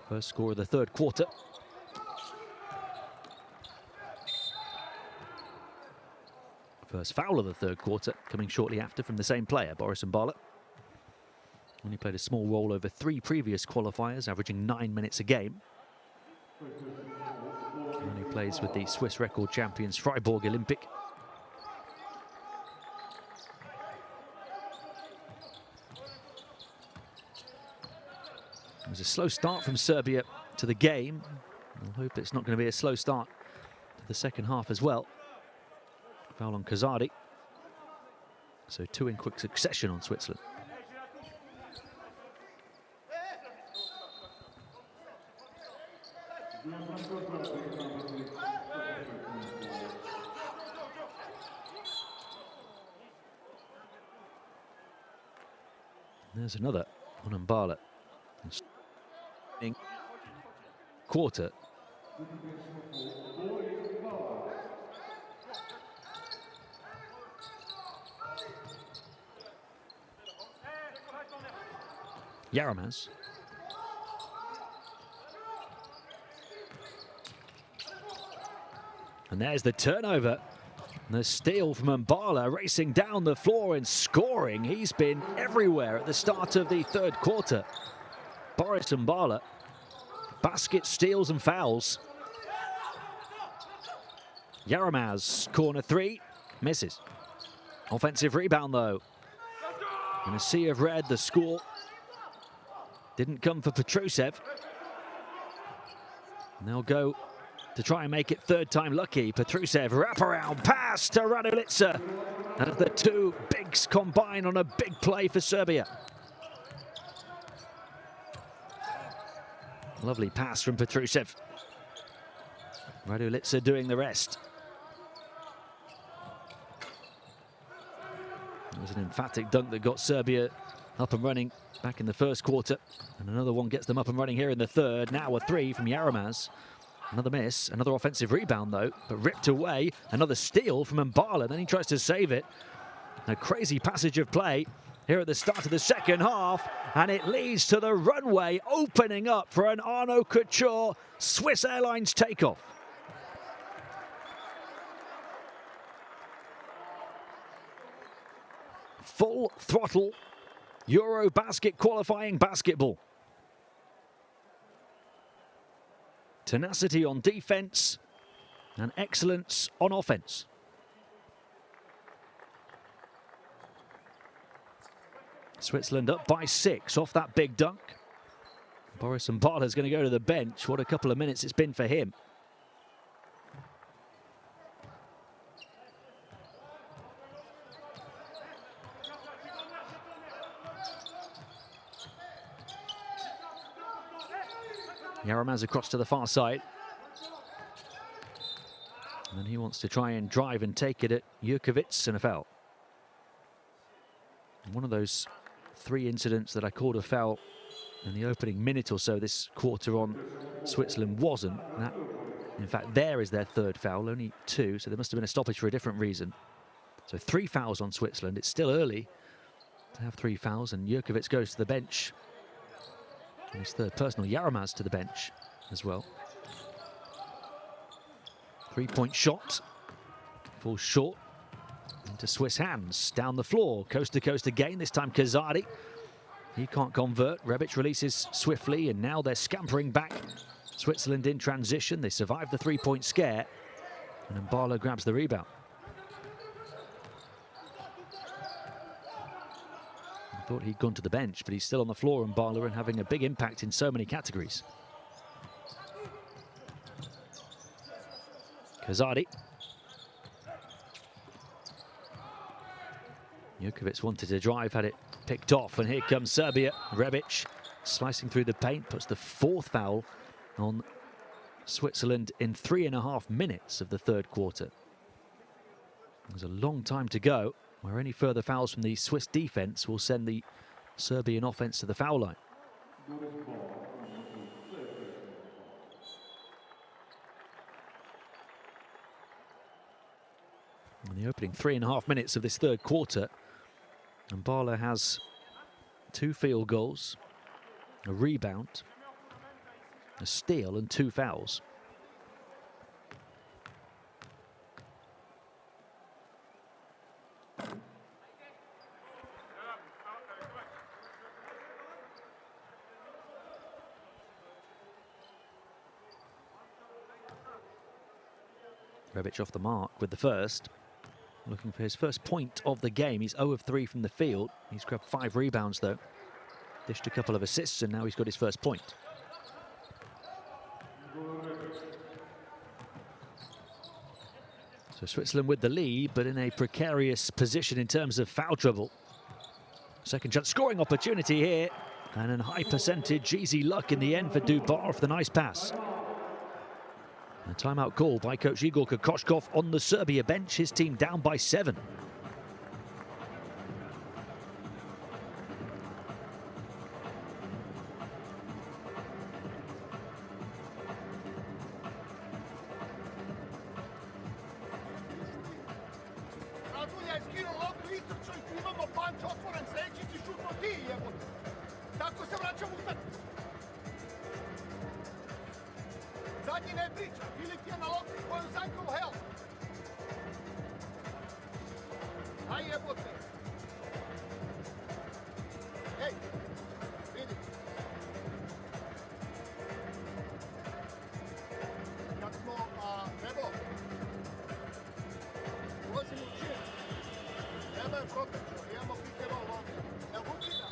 First score of the third quarter. First foul of the third quarter coming shortly after from the same player, Boris Mbala. Only played a small role over 3 previous qualifiers, averaging 9 minutes a game. And he plays with the Swiss record champions Freiburg Olympic. It was a slow start from Serbia to the game. I hope it's not going to be a slow start to the second half as well. Foul on Kazadi. So 2 in quick succession on Switzerland. There's another on Mbala. Quarter. Yaramaz. And there's the turnover. And the steal from Mbala, racing down the floor and scoring. He's been everywhere at the start of the third quarter. Boris Mbala, baskets, steals and fouls. Yaramaz, corner 3, misses. Offensive rebound though. In a sea of red, the score didn't come for Petrusev. And they'll go to try and make it third time lucky. Petrusev, wraparound pass to Raduljic. As the 2 bigs combine on a big play for Serbia. Lovely pass from Petrusev. Raduljic doing the rest. It was an emphatic dunk that got Serbia up and running back in the first quarter. And another one gets them up and running here in the third. Now a 3 from Yaramaz. Another miss, another offensive rebound though, but ripped away. Another steal from Mbala, then he tries to save it. A crazy passage of play here at the start of the second half, and it leads to the runway opening up for an Arnaud Couture Swiss Airlines takeoff. Full throttle EuroBasket qualifying basketball. Tenacity on defense and excellence on offense. Switzerland up by 6 off that big dunk. Boris Mbala is going to go to the bench. What a couple of minutes it's been for him. Yaramaz across to the far side. And he wants to try and drive and take it at Jurkovic, and a foul. One of those 3 incidents that I called a foul in the opening minute or so this quarter on Switzerland wasn't. That, in fact, there is their 3rd foul, only 2, so there must have been a stoppage for a different reason. So 3 fouls on Switzerland. It's still early to have 3 fouls, and Jurkovic goes to the bench. And his 3rd personal, Yaramaz, to the bench as well. 3-point shot, falls short into Swiss hands. Down the floor, coast to coast again, this time Kazadi. He can't convert. Rebic releases swiftly, and now they're scampering back. Switzerland in transition. They survive the 3-point scare, and Mbala grabs the rebound. I thought he'd gone to the bench, but he's still on the floor, Mbala, and having a big impact in so many categories. Kazadi. Jurkovic wanted to drive, had it picked off, and here comes Serbia. Rebic slicing through the paint, puts the 4th foul on Switzerland in 3.5 minutes of the 3rd quarter. There's a long time to go, where any further fouls from the Swiss defense will send the Serbian offense to the foul line. In the opening 3.5 minutes of this 3rd quarter, Mbala has 2 field goals, a rebound, a steal, and 2 fouls. Rebic off the mark with the first. Looking for his first point of the game. He's 0 of 3 from the field. He's grabbed 5 rebounds, though. Dished a couple of assists, and now he's got his first point. So Switzerland with the lead, but in a precarious position in terms of foul trouble. Second chance scoring opportunity here, and a high percentage easy luck in the end for Dubar for the nice pass. A timeout call by coach Igor Kokoshkov on the Serbia bench. His team down by 7. Zadnji ne priča, ili ti je na lopti koju Zajkov hel. Aj jebote. Ej, vidi. Kad smo, Nebo, ulazimo u čin. Nebo je protečio, imamo pick and roll ovdje. Evo, vuči ga.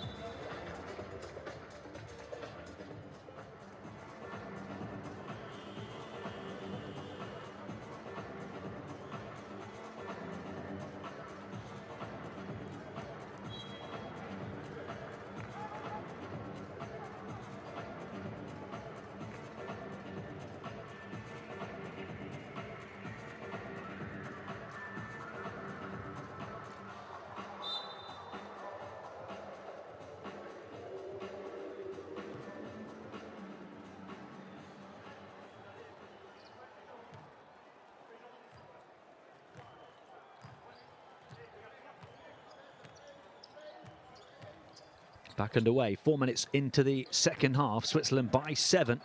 Back underway, 4 minutes into the second half. Switzerland by 7.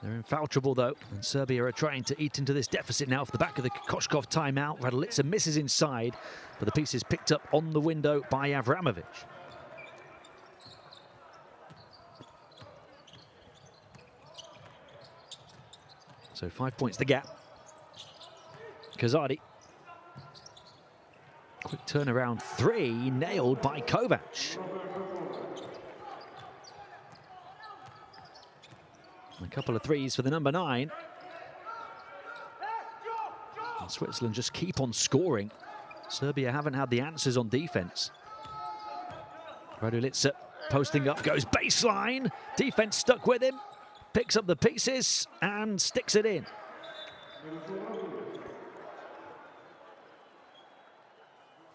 They're in foul trouble, though, and Serbia are trying to eat into this deficit now off the back of the Kokoshkov timeout. Raduljica misses inside, but the piece is picked up on the window by Avramovic. So 5 points the gap. Kazadi. Quick turnaround 3, nailed by Kovac. A couple of threes for the number 9. And Switzerland just keep on scoring. Serbia haven't had the answers on defense. Raduljica posting up, goes baseline. Defense stuck with him, picks up the pieces and sticks it in.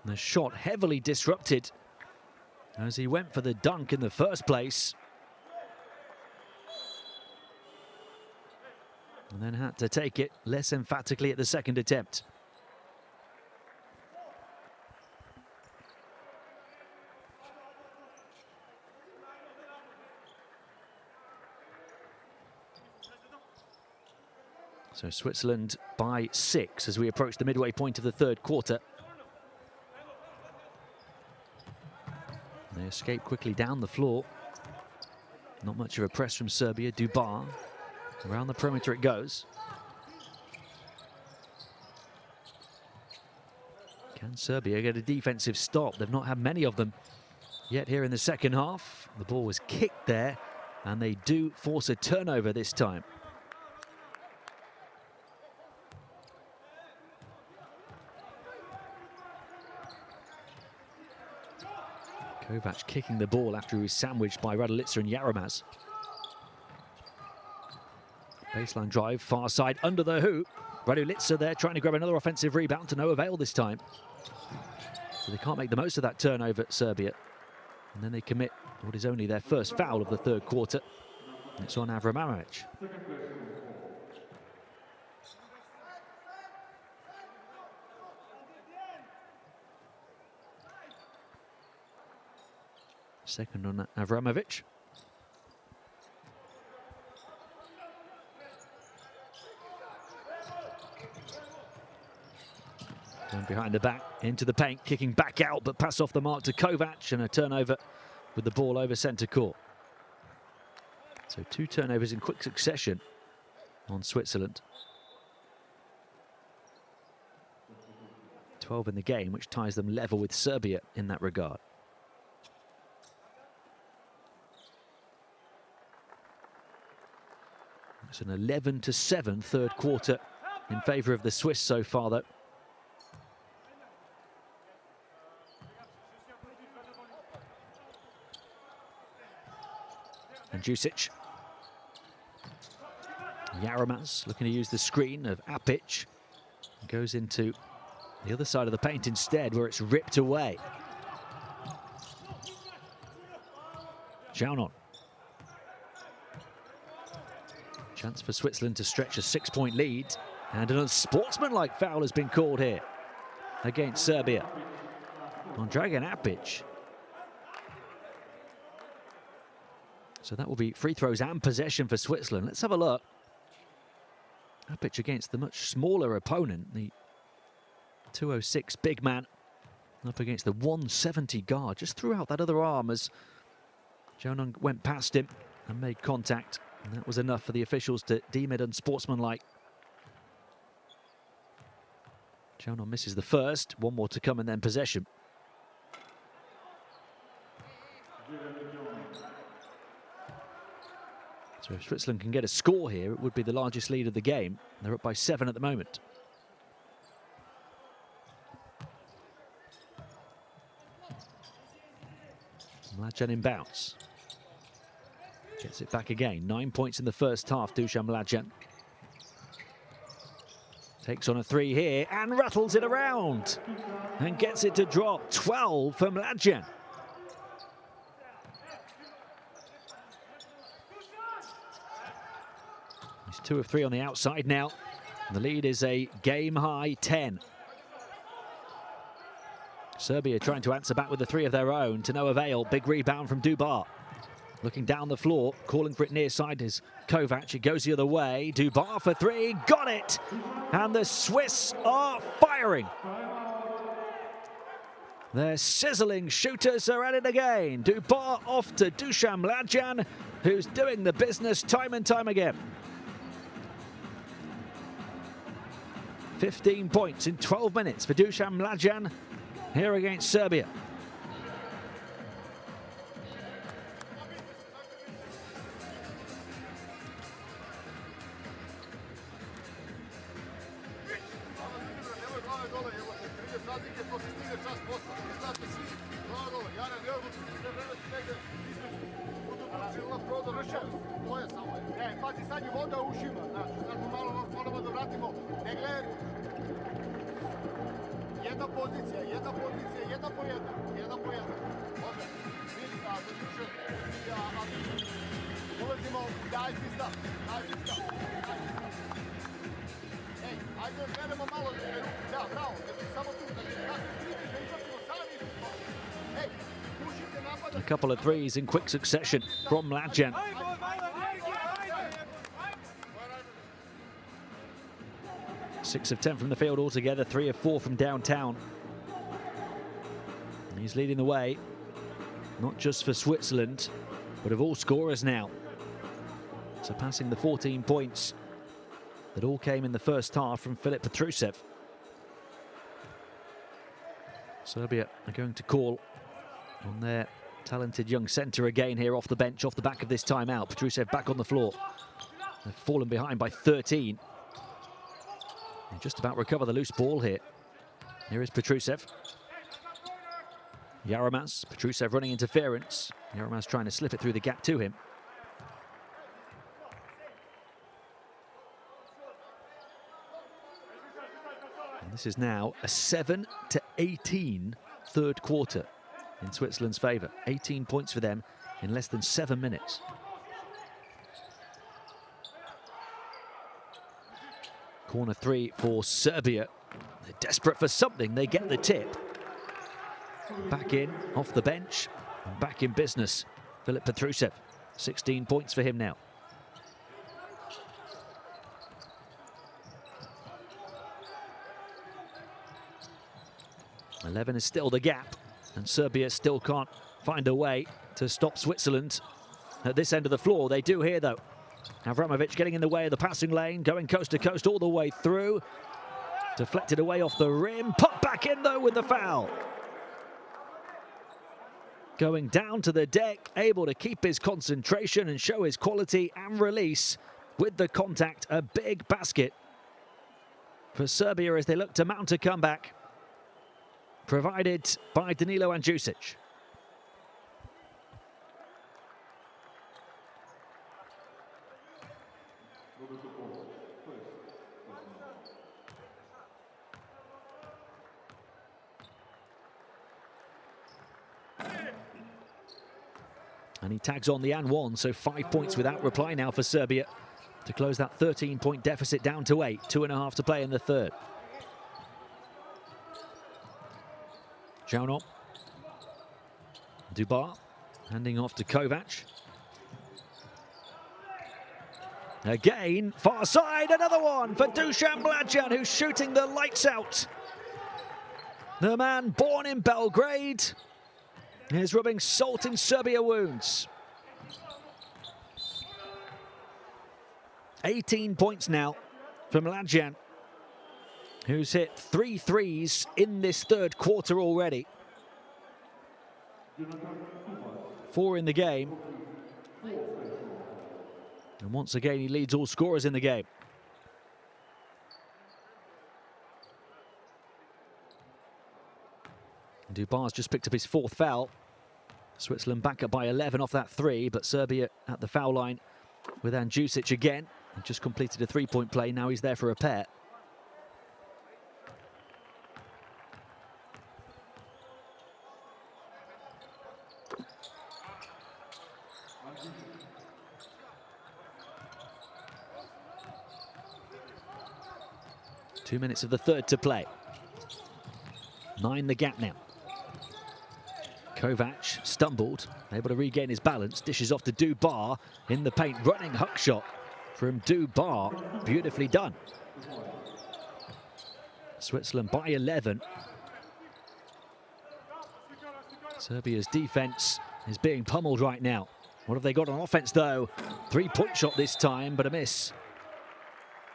The shot heavily disrupted as he went for the dunk in the first place. And then had to take it less emphatically at the second attempt. So Switzerland by 6 as we approach the midway point of the third quarter. They escape quickly down the floor. Not much of a press from Serbia. Dubar. Around the perimeter it goes. Can Serbia get a defensive stop? They've not had many of them yet here in the second half. The ball was kicked there, and they do force a turnover this time. Kovac kicking the ball after he was sandwiched by Raduljic and Jaramaz. Baseline drive, far side, under the hoop. Raduljic there trying to grab another offensive rebound to no avail this time. So they can't make the most of that turnover, Serbia. And then they commit what is only their first foul of the third quarter. It's on Avramovic. Second on Avramovic. And behind the back, into the paint, kicking back out, but pass off the mark to Kovac, and a turnover with the ball over centre court. So 2 turnovers in quick succession on Switzerland. 12 in the game, which ties them level with Serbia in that regard. It's an 11-7 third quarter in favour of the Swiss so far, though. And Jusic. Jaramaz looking to use the screen of Apic. Goes into the other side of the paint instead, where it's ripped away. Jaunon. Chance for Switzerland to stretch a 6-point lead. And an unsportsmanlike foul has been called here against Serbia on Dragan Apic. So that will be free throws and possession for Switzerland. Let's have a look. Apic against the much smaller opponent, the 206 big man, up against the 170 guard. Just threw out that other arm as Jaunon went past him and made contact. And that was enough for the officials to deem it unsportsmanlike. Jaunon misses the first. One more to come and then possession. So if Switzerland can get a score here, it would be the largest lead of the game. They're up by 7 at the moment. Mladjan in bounce. Gets it back again. 9 points in the first half, Dusan Mladjan. Takes on a 3 here and rattles it around. And gets it to drop. 12 for Mladjan. He's 2 of 3 on the outside now. The lead is a game-high 10. Serbia trying to answer back with a 3 of their own to no avail. Big rebound from Dubar. Looking down the floor, calling for it near side is Kovac. It goes the other way. Dubar for 3, got it! And the Swiss are firing. Their sizzling shooters are at it again. Dubar off to Dusan Mladjan, who's doing the business time and time again. 15 points in 12 minutes for Dusan Mladjan here against Serbia. Eto, Rusev, stoje samo. Pazi, sad je voda u ušima, znači, sad mu malo moramo da vratimo. Ne gledaj. Jedna pozicija, jedna po jedna. Može. Vidi, a Rusev, ulazimo, daj ti stav. Ej, ajde gledamo malo, da, bravo, samo tu, da izlazimo sami. Ej, pušite napada. A couple of threes in quick succession from Mladjan. 6 of 10 from the field altogether, 3 of 4 from downtown. And he's leading the way, not just for Switzerland, but of all scorers now. Surpassing the 14 points that all came in the first half from Filip Petrusev. Serbia are going to call on their talented young centre again here off the bench, off the back of this timeout. Petrusev back on the floor. They've fallen behind by 13. They just about recover the loose ball here. Here is Petrusev. Yaramaz, Petrusev running interference. Yaramaz trying to slip it through the gap to him. And this is now a 7-18 third quarter in Switzerland's favour. 18 points for them in less than 7 minutes. Corner three for Serbia. They're desperate for something. They get the tip. Back in, off the bench, and back in business. Filip Petrusev, 16 points for him now. $11 is still the gap, and Serbia still can't find a way to stop Switzerland at this end of the floor. They do here, though. Avramovic getting in the way of the passing lane, going coast to coast all the way through. Deflected away off the rim, put back in though with the foul. Going down to the deck, able to keep his concentration and show his quality and release with the contact. A big basket for Serbia as they look to mount a comeback, provided by Danilo Andjusic. And he tags on the and one, so 5 points without reply now for Serbia to close that 13-point deficit down to 8. 2.5 to play in the third. Jauno. Dubar handing off to Kovac. Again, far side, another one for Dusan Mladjan, who's shooting the lights out. The man born in Belgrade is rubbing salt in Serbia wounds. 18 points now from Mladjan, who's hit 3 threes in this third quarter already. 4 in the game. And once again, he leads all scorers in the game. Dubar's just picked up his 4th foul. Switzerland back up by 11 off that 3, but Serbia at the foul line with Andjusic again. He just completed a 3-point play, now he's there for a pair. Two minutes of the third to play. 9 the gap now. Kovac stumbled, able to regain his balance, dishes off to Dubar in the paint, running hook shot from Dubar, beautifully done. Switzerland by 11. Serbia's defense is being pummeled right now. What have they got on offense though? 3-point shot this time, but a miss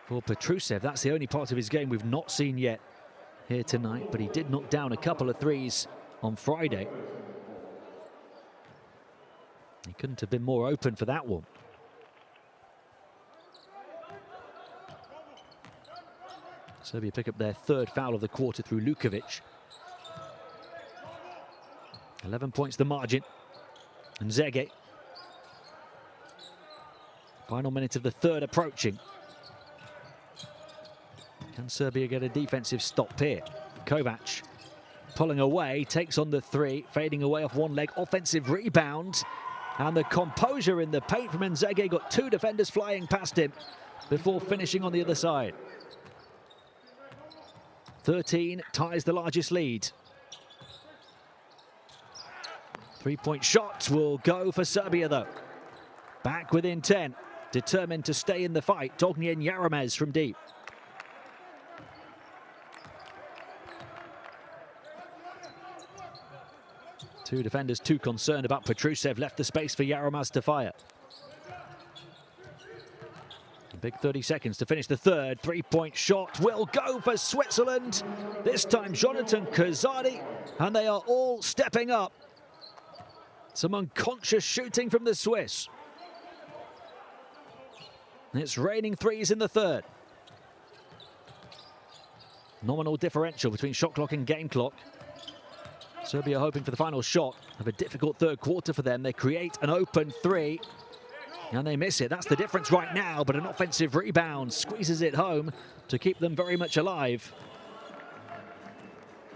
for Petrusev. That's the only part of his game we've not seen yet here tonight, but he did knock down a couple of threes on Friday. He couldn't have been more open for that one. Serbia pick up their 3rd foul of the quarter through Lukovic. 11 points the margin. And Zege. Final minute of the third approaching. Can Serbia get a defensive stop here? Kovac pulling away, takes on the three, fading away off one leg, offensive rebound. And the composure in the paint from Nzege, got two defenders flying past him before finishing on the other side. 13 ties the largest lead. Three-point shot will go for Serbia though. Back within 10, determined to stay in the fight. Dognian Yaramez from deep. Two defenders too concerned about Petrusev, left the space for Yaramaz to fire. A big 30 seconds to finish the third. Three-point shot will go for Switzerland. This time Jonathan Kazadi, and they are all stepping up. Some unconscious shooting from the Swiss. It's raining threes in the third. Nominal differential between shot clock and game clock. Serbia hoping for the final shot of a difficult third quarter for them. They create an open three and they miss it. That's the difference right now, but an offensive rebound squeezes it home to keep them very much alive.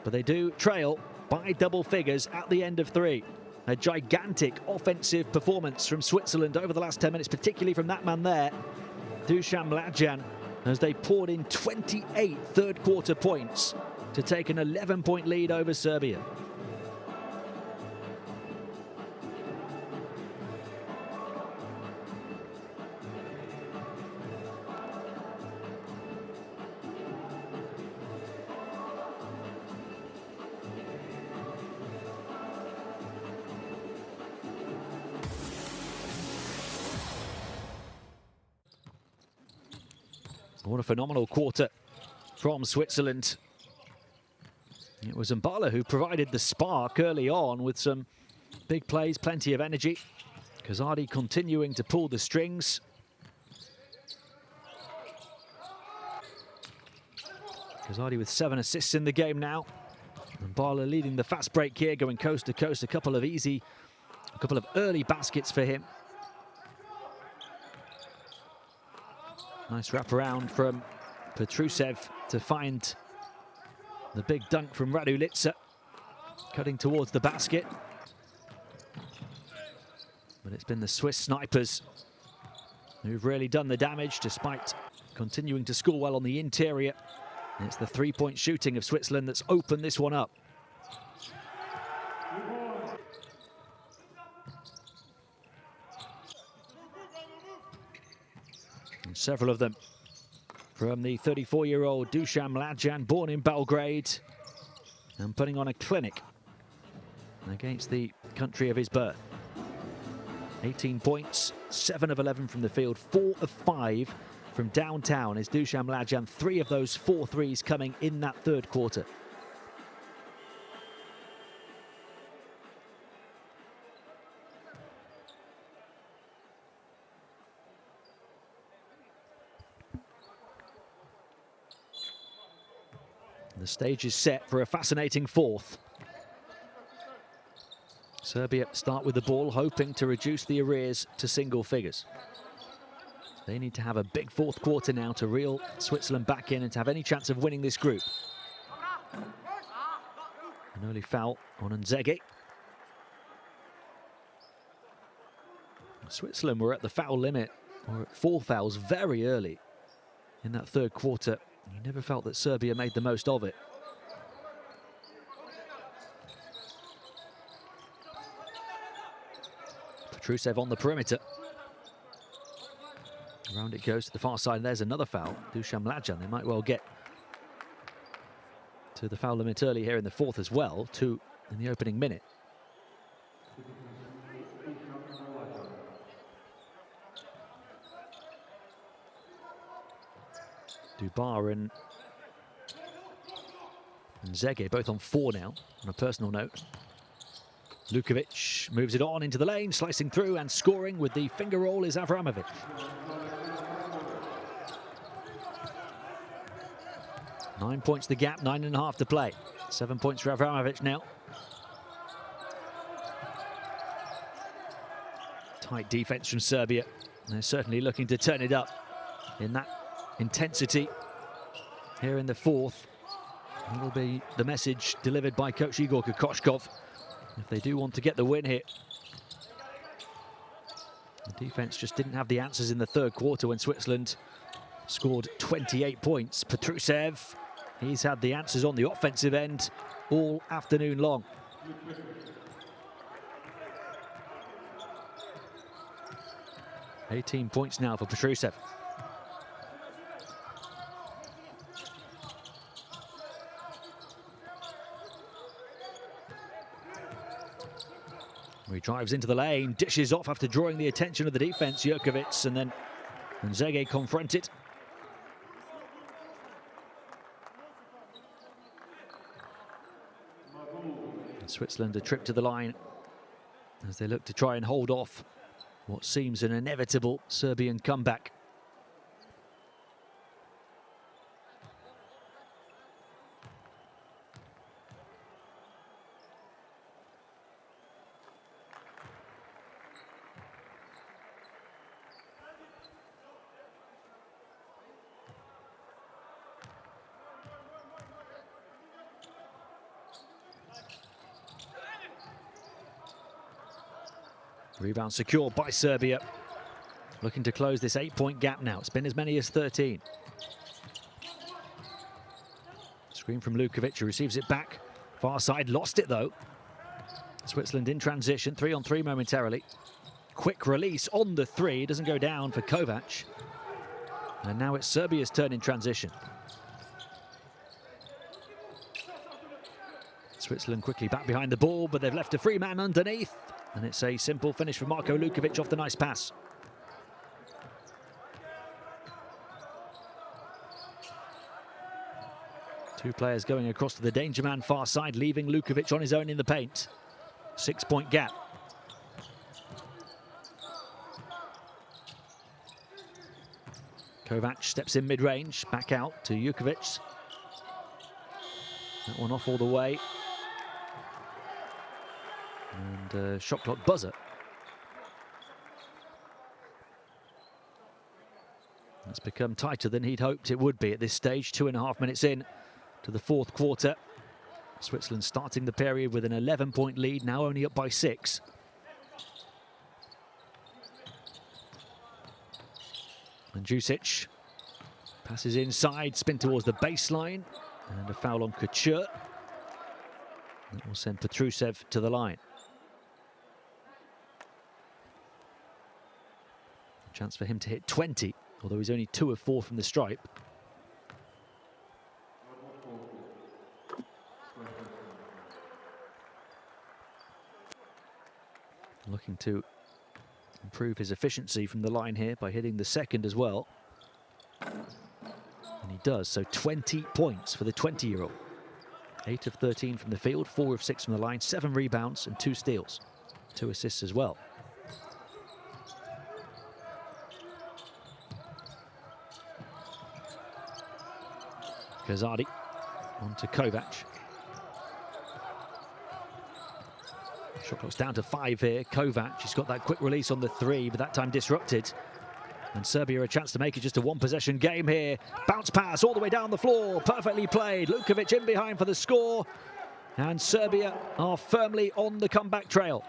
But they do trail by double figures at the end of three. A gigantic offensive performance from Switzerland over the last 10 minutes, particularly from that man there, Dusan Mlađan, as they poured in 28 third quarter points to take an 11-point lead over Serbia. What a phenomenal quarter from Switzerland. It was Mbala who provided the spark early on with some big plays, plenty of energy. Kazadi continuing to pull the strings. Kazadi with 7 assists in the game now. Mbala leading the fast break here, going coast to coast. A couple of early baskets for him. Nice wraparound from Petrusev to find the big dunk from Radulica, cutting towards the basket. But it's been the Swiss snipers who've really done the damage despite continuing to score well on the interior. And it's the three-point shooting of Switzerland that's opened this one up. And several of them from the 34-year-old Dusan Mlađan, born in Belgrade and putting on a clinic against the country of his birth. 18 points, 7 of 11 from the field, 4 of 5 from downtown is Dusan Mlađan. 3 of those 4 threes coming in that third quarter. The stage is set for a fascinating fourth. Serbia start with the ball, hoping to reduce the arrears to single figures. They need to have a big fourth quarter now to reel Switzerland back in and to have any chance of winning this group. An early foul on Nzege. Switzerland were at the foul limit, or at 4 fouls very early in that third quarter. You never felt that Serbia made the most of it. Petrusev on the perimeter. Around it goes to the far side. There's another foul. Dusan Mlađan, they might well get to the foul limit early here in the fourth as well. 2 in the opening minute. Dubar and Nzege both on 4 now, on a personal note. Lukovic moves it on into the lane, slicing through and scoring with the finger roll is Avramovic. Nine points the gap, 9.5 to play. 7 points for Avramovic now. Tight defense from Serbia. They're certainly looking to turn it up in that intensity here in the fourth. That will be the message delivered by coach Igor Kokoshkov if they do want to get the win here. The defense just didn't have the answers in the third quarter when Switzerland scored 28 points. Petrusev, he's had the answers on the offensive end all afternoon long. $18 points now for Petrusev. He drives into the lane, dishes off after drawing the attention of the defense, Jurkovic, and then Zege confronted. And Switzerland a trip to the line as they look to try and hold off what seems an inevitable Serbian comeback. Rebound secured by Serbia. Looking to close this 8-point gap now. It's been as many as 13. Screen from Lukovic, who receives it back. Far side, lost it though. Switzerland in transition, 3-on-3 momentarily. Quick release on the three, doesn't go down for Kovac. And now it's Serbia's turn in transition. Switzerland quickly back behind the ball, but they've left a free man underneath. And it's a simple finish for Marko Lukovic off the nice pass. Two players going across to the danger man far side, leaving Lukovic on his own in the paint. 6-point gap. Kovac steps in mid-range, back out to Jurkovic. That one off all the way. And shot clock buzzer. It's become tighter than he'd hoped it would be at this stage. 2.5 minutes in to the fourth quarter. Switzerland starting the period with an 11-point lead, now only up by 6. And Jusic passes inside, spin towards the baseline, and a foul on Couture. That will send Petrusev to the line. Chance for him to hit 20, although he's only 2 of 4 from the stripe. Looking to improve his efficiency from the line here by hitting the second as well. And he does, so 20 points for the 20-year-old. 8 of 13 from the field, 4 of 6 from the line, 7 rebounds and 2 steals. 2 assists as well. Kazadi on to Kovac. Shot clock's down to 5 here. Kovac, he's got that quick release on the 3, but that time disrupted. And Serbia a chance to make it just a one-possession game here. Bounce pass all the way down the floor, perfectly played. Lukovic in behind for the score. And Serbia are firmly on the comeback trail.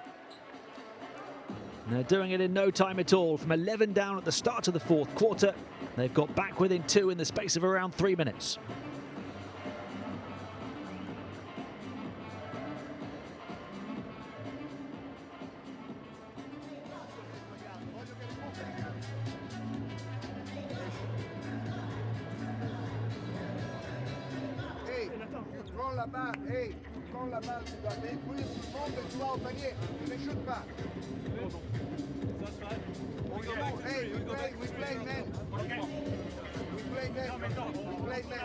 And they're doing it in no time at all. From 11 down at the start of the fourth quarter, they've got back within 2 in the space of around 3 minutes. Hey, tu prends la balle, tu dois découvrir tout le monde et tu vas au panier. Tu ne shootes pas. Hey, we play men. We play men. We play men. We play men.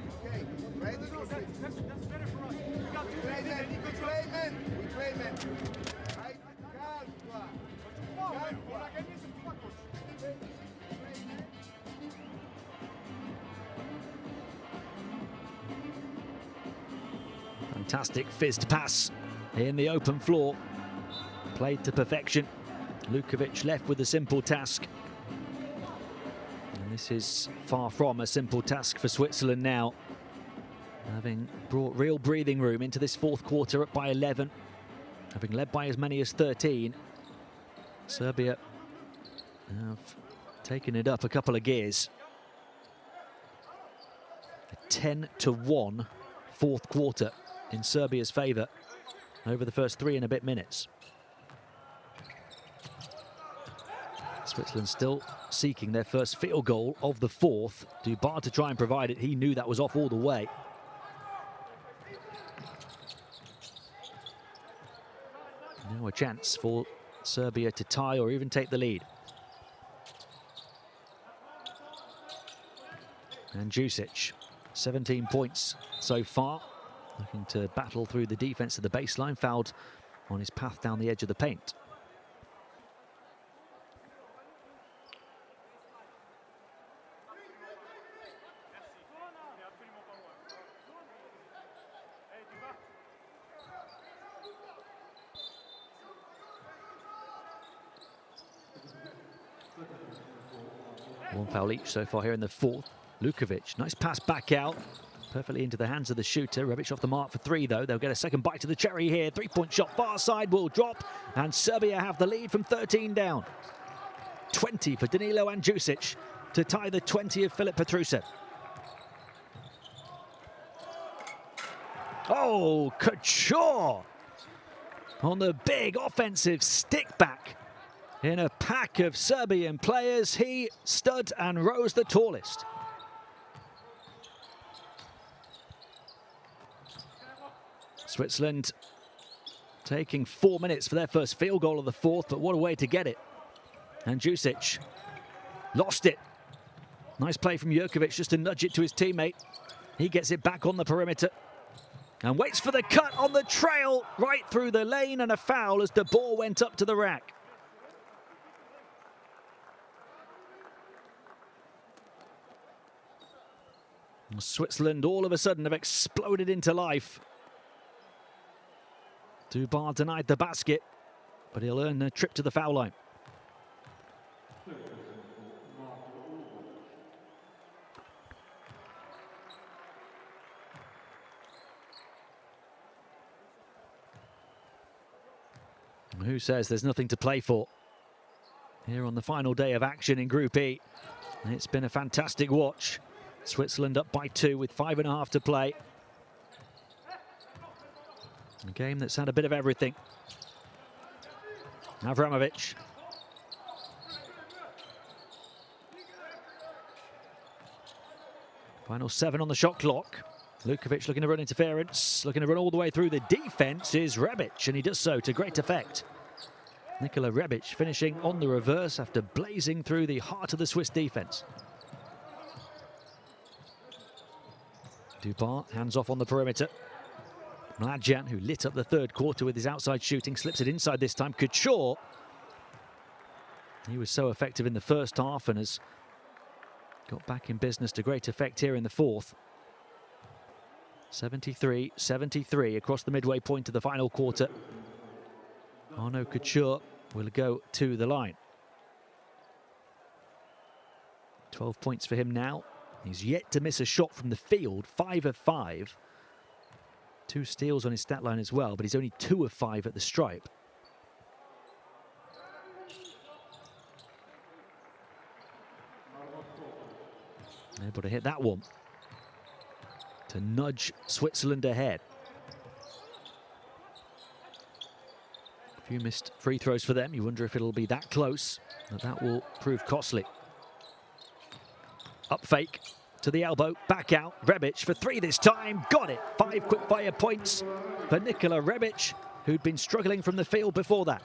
Okay, ready to do it. We play men. We play men. We play men. Calme-toi. Calme-toi. Fantastic fizzed pass in the open floor. Played to perfection. Lukovic left with a simple task. And this is far from a simple task for Switzerland now, having brought real breathing room into this fourth quarter, up by 11, having led by as many as 13. Serbia have taken it up a couple of gears. A 10-1 fourth quarter in Serbia's favour over the first 3 and a bit minutes. Switzerland still seeking their first field goal of the fourth. Dubar to try and provide it. He knew that was off all the way. Now a chance for Serbia to tie or even take the lead. And Jusic, 17 points so far. Looking to battle through the defense of the baseline, fouled on his path down the edge of the paint. One foul each so far here in the fourth. Lukovic, nice pass back out, perfectly into the hands of the shooter. Rebic off the mark for 3 though. They'll get a second bite to the cherry here. 3-point shot far side will drop, and Serbia have the lead from 13 down. 20 for Danilo and Jusic to tie the 20 of Filip Petrusev. Oh, Couture on the big offensive stick back. In a pack of Serbian players, he stood and rose the tallest. Switzerland taking 4 minutes for their first field goal of the fourth, but what a way to get it. And Jusic lost it. Nice play from Jurkovic just to nudge it to his teammate. He gets it back on the perimeter and waits for the cut on the trail right through the lane, and a foul as De Boer went up to the rack. Switzerland all of a sudden have exploded into life. Dubar denied the basket, but he'll earn a trip to the foul line. Who says there's nothing to play for? Here on the final day of action in Group E. It's been a fantastic watch. Switzerland up by 2 with 5.5 to play. A game that's had a bit of everything. Avramovic. Final 7 on the shot clock. Lukovic looking to run interference, looking to run all the way through the defense is Rebic, and he does so to great effect. Nikola Rebic finishing on the reverse after blazing through the heart of the Swiss defense. Dubar hands off on the perimeter. Mladjan, who lit up the third quarter with his outside shooting, slips it inside this time. Couture, he was so effective in the first half and has got back in business to great effect here in the fourth. 73-73 across the midway point of the final quarter. Arnaud Couture will go to the line. 12 points for him now. He's yet to miss a shot from the field, 5 of 5. 2 steals on his stat line as well, but he's only 2 of 5 at the stripe. Able to hit that one to nudge Switzerland ahead. A few missed free throws for them. You wonder if it'll be that close, but that will prove costly. Up fake to the elbow, back out. Rebic for 3 this time, got it. 5 quick fire points for Nikola Rebic, who'd been struggling from the field before that.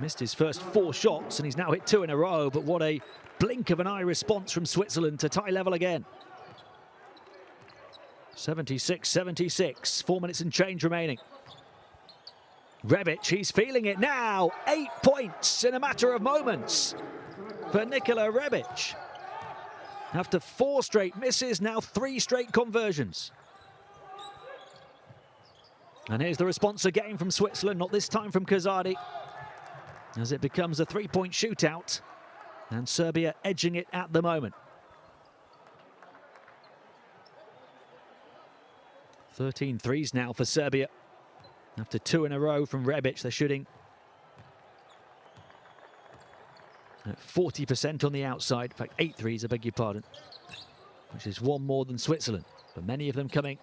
Missed his first 4 shots and he's now hit 2 in a row, but what a blink of an eye response from Switzerland to tie level again. 76-76, 4 minutes and change remaining. Rebic, he's feeling it now. 8 points in a matter of moments for Nikola Rebic. After 4 straight misses, now 3 straight conversions. And here's the response again from Switzerland, not this time from Kazadi, as it becomes a three-point shootout, and Serbia edging it at the moment. 13 threes now for Serbia. After 2 in a row from Rebic, they're shooting at 40% on the outside. In fact, 8 threes, I beg your pardon, which is 1 more than Switzerland, but many of them coming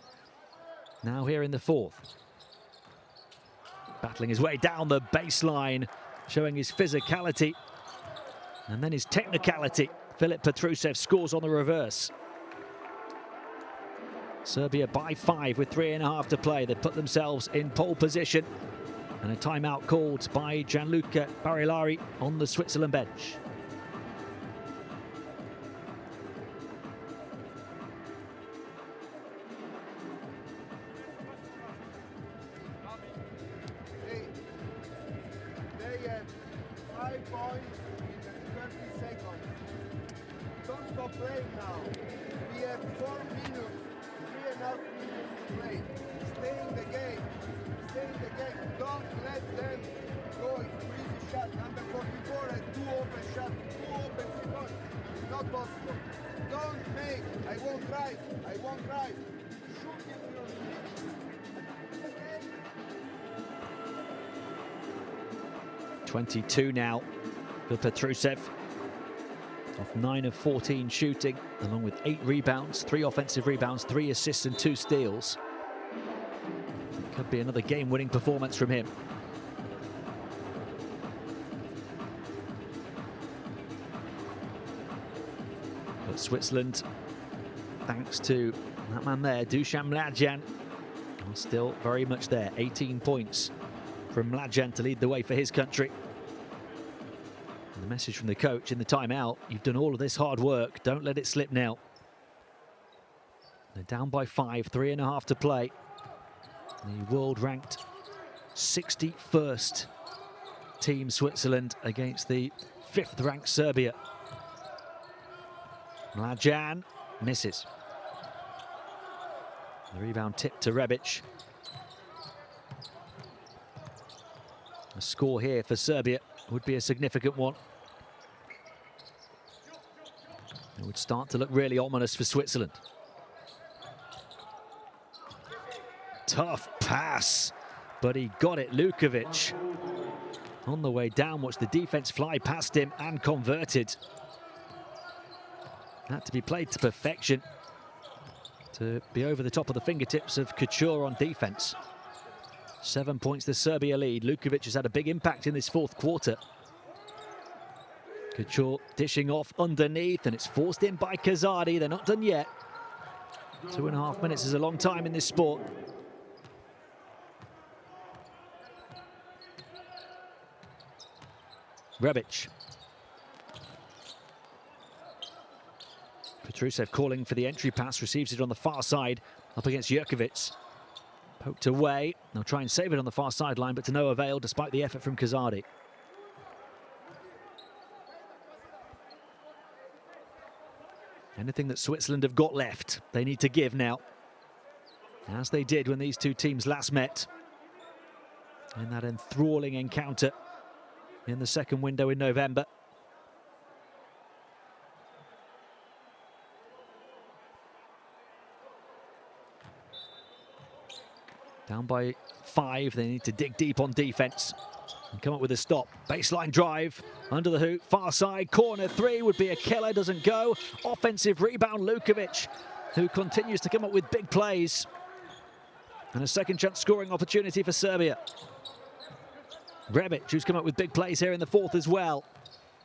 now here in the fourth. Battling his way down the baseline, showing his physicality and then his technicality. Filip Petrusev scores on the reverse. Serbia by 5 with 3.5 to play. They put themselves in pole position, and a timeout called by Gianluca Barilari on the Switzerland bench. They have 5 points in 30 seconds. Don't stop playing now. We have 4 minutes, 3.5 minutes to play. Stay in the game. Stay in the game. Don't let them go. Easy shot. Number 44 had 2 open shots. 2 open 3 points. Not possible. Don't make. I won't try. I won't try. Shoot if you're free. 22 now for Petrusev, off 9 of 14 shooting, along with 8 rebounds, 3 offensive rebounds, 3 assists and 2 steals. It could be another game-winning performance from him. But Switzerland, thanks to that man there, Dusan Mlađan, are still very much there. 18 points from Mlađan to lead the way for his country. And the message from the coach in the timeout: you've done all of this hard work, don't let it slip now. They're down by 5, 3.5 to play. The world-ranked 61st team Switzerland against the 5th-ranked Serbia. Mlađan misses. The rebound tip to Rebic. A score here for Serbia would be a significant one. It would start to look really ominous for Switzerland. Tough pass, but he got it. Lukovic on the way down, watched the defense fly past him and converted. Had to be played to perfection to be over the top of the fingertips of Couture on defense. 7 points the Serbia lead. Lukovic has had a big impact in this 4th quarter. Couture dishing off underneath, and it's forced in by Kazadi. They're not done yet. 2.5 minutes is a long time in this sport. Rebic. Petrusev calling for the entry pass, receives it on the far side, up against Jurkovic. Poked away. They'll try and save it on the far sideline, but to no avail despite the effort from Kazadi. Anything that Switzerland have got left, they need to give now, as they did when these two teams last met in that enthralling encounter in the second window in November. Down by 5, they need to dig deep on defense and come up with a stop. Baseline drive, under the hoop, far side, corner 3 would be a killer, doesn't go. Offensive rebound, Lukovic, who continues to come up with big plays. And a second chance scoring opportunity for Serbia. Rebic, who's come up with big plays here in the 4th as well.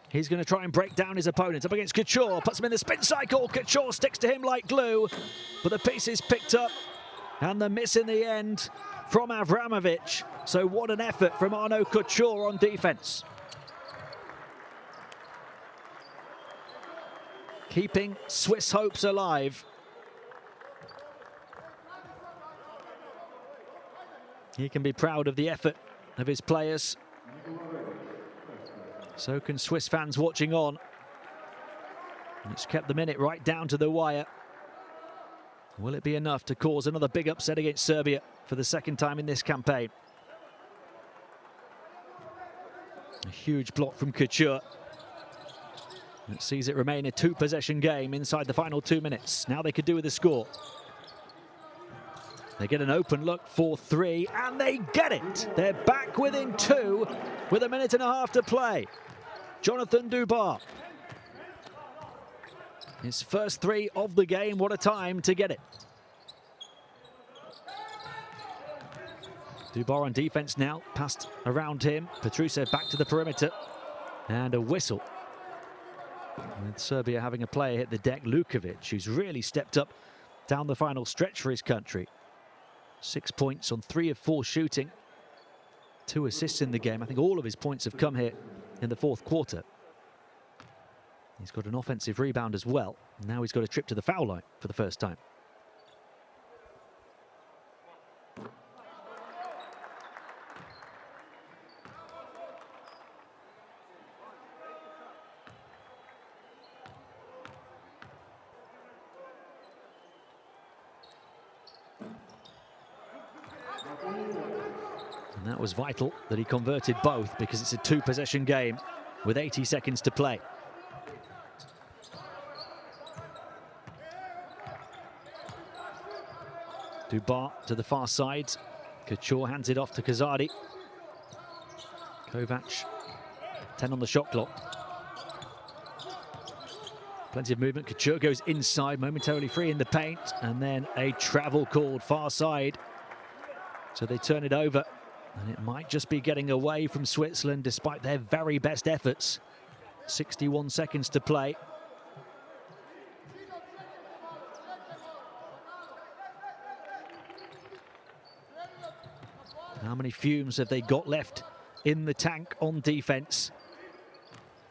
He's going to try and break down his opponent. Up against Couture, puts him in the spin cycle. Couture sticks to him like glue, but the piece is picked up. And the miss in the end from Avramovic. So what an effort from Arnaud Couture on defense. Keeping Swiss hopes alive. He can be proud of the effort of his players. So can Swiss fans watching on. And it's kept the minute right down to the wire. Will it be enough to cause another big upset against Serbia for the second time in this campaign? A huge block from Couture. It sees it remain a two-possession game inside the final 2 minutes. Now they could do with a score. They get an open look for 3, and they get it. They're back within 2 with 1.5 minutes to play. Jonathan Dubar. His first 3 of the game. What a time to get it. Dubar on defense now. Passed around him. Petrusev back to the perimeter. And a whistle. With Serbia having a player hit the deck, Lukovic, who's really stepped up down the final stretch for his country. 6 points on 3 of 4 shooting. 2 assists in the game. I think all of his points have come here in the fourth quarter. He's got an offensive rebound as well. Now he's got a trip to the foul line for the first time. And that was vital that he converted both, because it's a two-possession game with 80 seconds to play. Dubar to the far side. Couture hands it off to Kazadi. Kovac, 10 on the shot clock. Plenty of movement. Couture goes inside, momentarily free in the paint, and then a travel called far side. So they turn it over, and it might just be getting away from Switzerland despite their very best efforts. 61 seconds to play. How many fumes have they got left in the tank on defense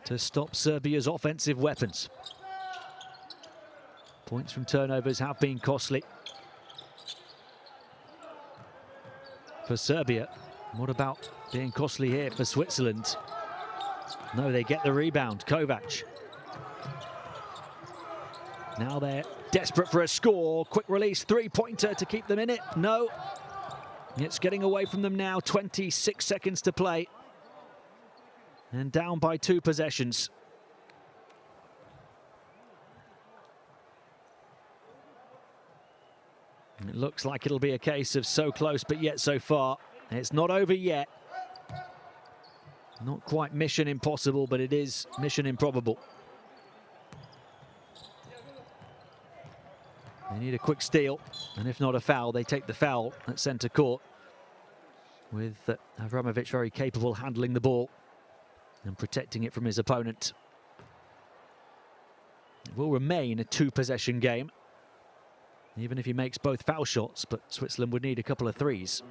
to stop Serbia's offensive weapons? Points from turnovers have been costly for Serbia. What about being costly here for Switzerland? No, they get the rebound. Kovac. Now they're desperate for a score. Quick release three-pointer to keep them in it. No. It's getting away from them now. 26 seconds to play. And down by 2 possessions. And it looks like it'll be a case of so close but yet so far. It's not over yet. Not quite mission impossible, but it is mission improbable. They need a quick steal, and if not a foul, they take the foul at centre court, with Avramovic very capable handling the ball and protecting it from his opponent. It will remain a 2-possession game, even if he makes both foul shots, but Switzerland would need a couple of threes.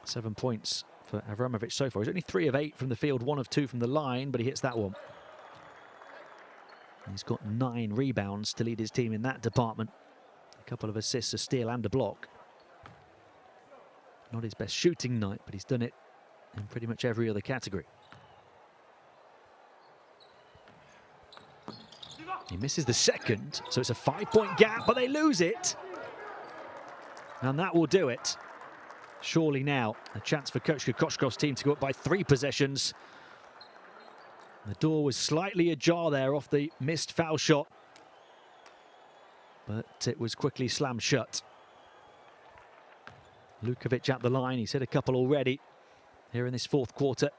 Seven points for Avramovic so far. He's only 3 of 8 from the field, 1 of 2 from the line, but he hits that one. He's got 9 rebounds to lead his team in that department. A couple of assists, a steal and a block. Not his best shooting night, but he's done it in pretty much every other category. He misses the second, so it's a 5-point gap, but they lose it. And that will do it. Surely now a chance for Coach Kokoschkov's team to go up by 3 possessions. The door was slightly ajar there off the missed foul shot, but it was quickly slammed shut. Lukovic at the line. He's hit a couple already here in this fourth quarter.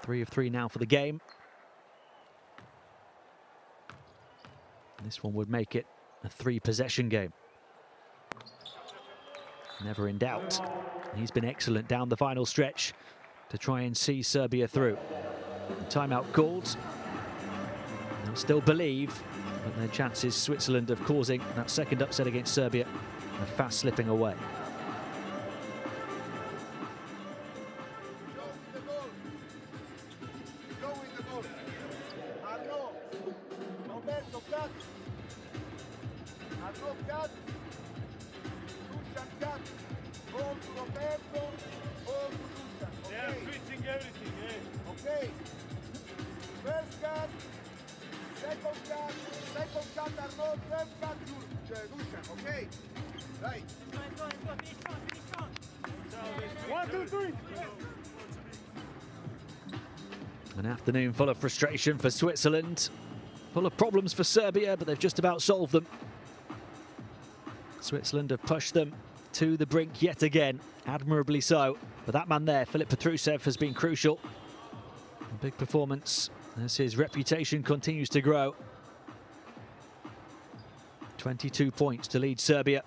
3 of 3 now for the game. This one would make it a 3-possession game. Never in doubt. He's been excellent down the final stretch to try and see Serbia through. The timeout called. They'll still believe, but their chances, Switzerland, of causing that second upset against Serbia are fast slipping away. First cut, second cut Arnaud, third cut Rusev, okay? Right. One, two, three. An afternoon full of frustration for Switzerland, full of problems for Serbia, but they've just about solved them. Switzerland have pushed them to the brink yet again, admirably so. But that man there, Filip Petrusev, has been crucial. A big performance as his reputation continues to grow. 22 points to lead Serbia.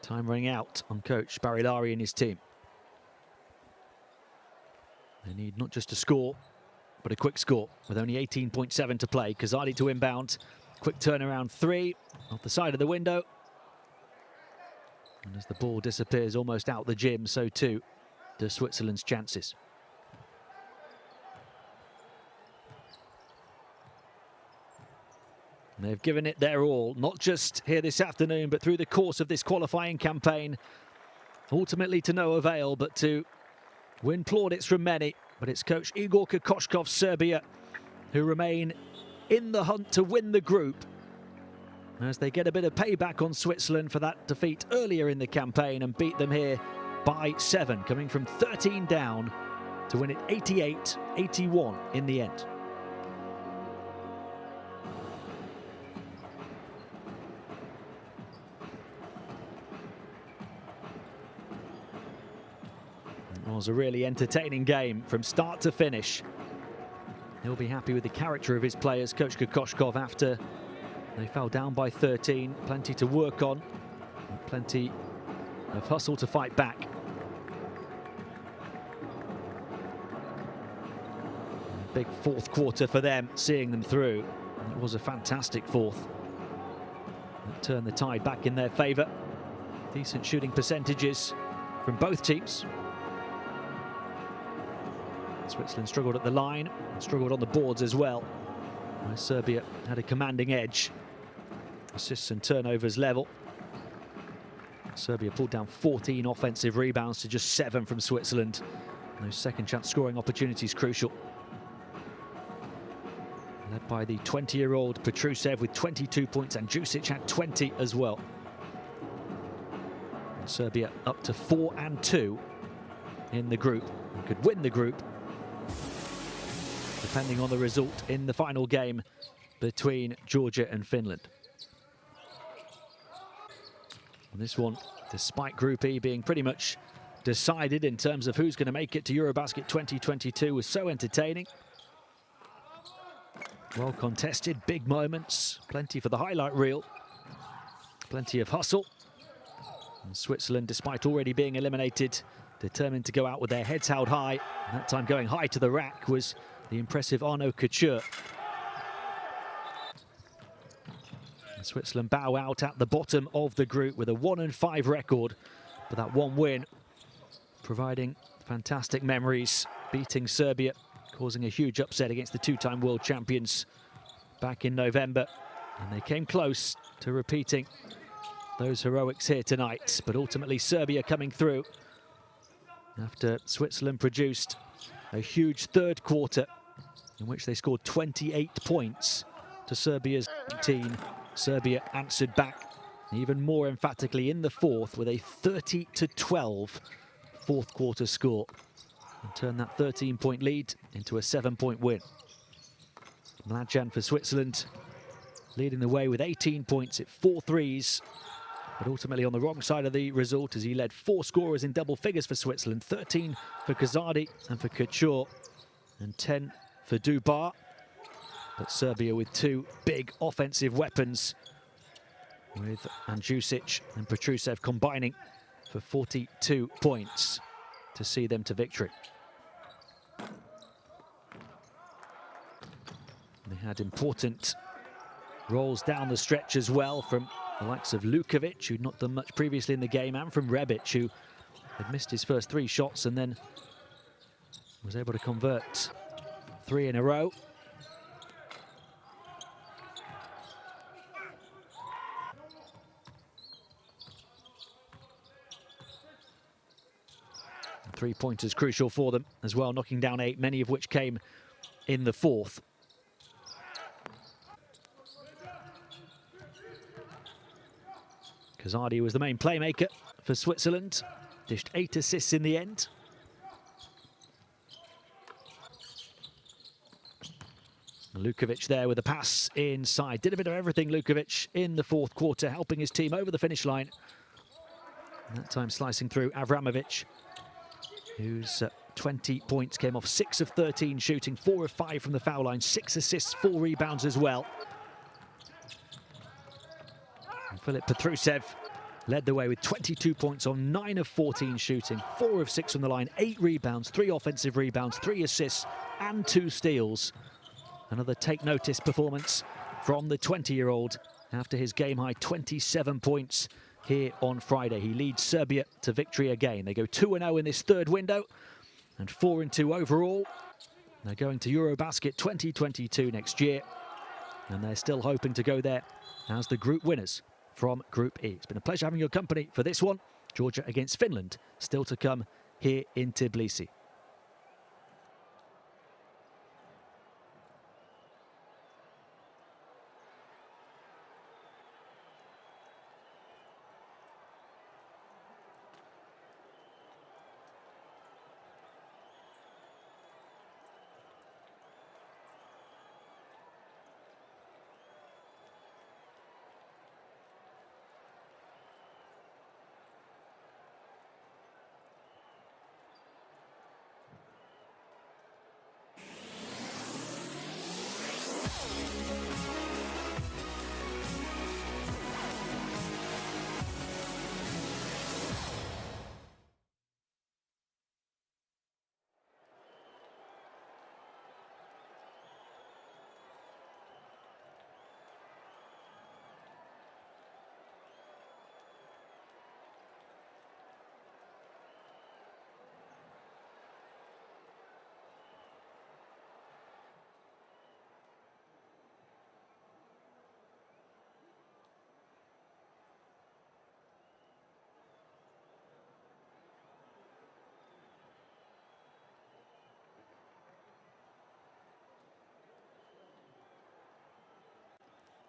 Time running out on coach Barilari and his team. They need not just a score, but a quick score with only 18.7 to play. Kazadi to inbound. Quick turnaround three off the side of the window. And as the ball disappears almost out the gym, so too do Switzerland's chances. And they've given it their all, not just here this afternoon, but through the course of this qualifying campaign. Ultimately to no avail, but to win plaudits from many. But it's coach Igor Kokoškov's Serbia who remain in the hunt to win the group, as they get a bit of payback on Switzerland for that defeat earlier in the campaign and beat them here by 7, coming from 13 down to win it 88-81 in the end. It was a really entertaining game from start to finish. He'll be happy with the character of his players, Coach Kokoškov, after they fell down by 13. Plenty to work on, plenty of hustle to fight back. Big fourth quarter for them, seeing them through. It was a fantastic fourth. It turned the tide back in their favour. Decent shooting percentages from both teams. Switzerland struggled at the line, struggled on the boards as well, where Serbia had a commanding edge. Assists and turnovers level. Serbia pulled down 14 offensive rebounds to just 7 from Switzerland. Those second chance scoring opportunities crucial. Led by the 20-year-old Petrusev with 22 points, and Jusic had 20 as well. And Serbia up to 4-2 in the group and could win the group, depending on the result in the final game between Georgia and Finland. And this one, despite Group E being pretty much decided in terms of who's going to make it to EuroBasket 2022, was so entertaining. Well contested, big moments, plenty for the highlight reel, plenty of hustle. And Switzerland, despite already being eliminated, determined to go out with their heads held high. And that time going high to the rack was the impressive Arnaud Couture. And Switzerland bow out at the bottom of the group with a 1-5 record, but that one win providing fantastic memories, beating Serbia, causing a huge upset against the two-time world champions back in November. And they came close to repeating those heroics here tonight, but ultimately Serbia coming through after Switzerland produced a huge third quarter in which they scored 28 points to Serbia's 18. Serbia answered back even more emphatically in the fourth with a 30-12 fourth quarter score, and turned that 13-point lead into a 7-point win. Mladjan for Switzerland leading the way with 18 points at 4 threes, but ultimately on the wrong side of the result as he led 4 scorers in double figures for Switzerland, 13 for Kazadi and for Couture, and 10 for Dubar. But Serbia with 2 big offensive weapons, with Jusic and Petrusev combining for 42 points to see them to victory. They had important rolls down the stretch as well from the likes of Lukovic, who'd not done much previously in the game, and from Rebic, who had missed his first 3 shots and then was able to convert 3 in a row. Three-pointers crucial for them as well, knocking down 8, many of which came in the fourth. Kazadi was the main playmaker for Switzerland, dished 8 assists in the end. Lukovic there with a pass inside. Did a bit of everything, Lukovic, in the fourth quarter, helping his team over the finish line. And that time slicing through Avramovic, whose 20 points came off 6 of 13 shooting, 4 of 5 from the foul line, 6 assists, 4 rebounds as well. And Filip Petrusev led the way with 22 points on 9 of 14 shooting, 4 of 6 from the line, 8 rebounds, 3 offensive rebounds, 3 assists and 2 steals. Another take-notice performance from the 20-year-old after his game-high 27 points here on Friday. He leads Serbia to victory again. They go 2-0 in this third window and 4-2 overall. They're going to EuroBasket 2022 next year, and they're still hoping to go there as the group winners from Group E. It's been a pleasure having your company for this one. Georgia against Finland still to come here in Tbilisi.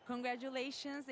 Congratulations.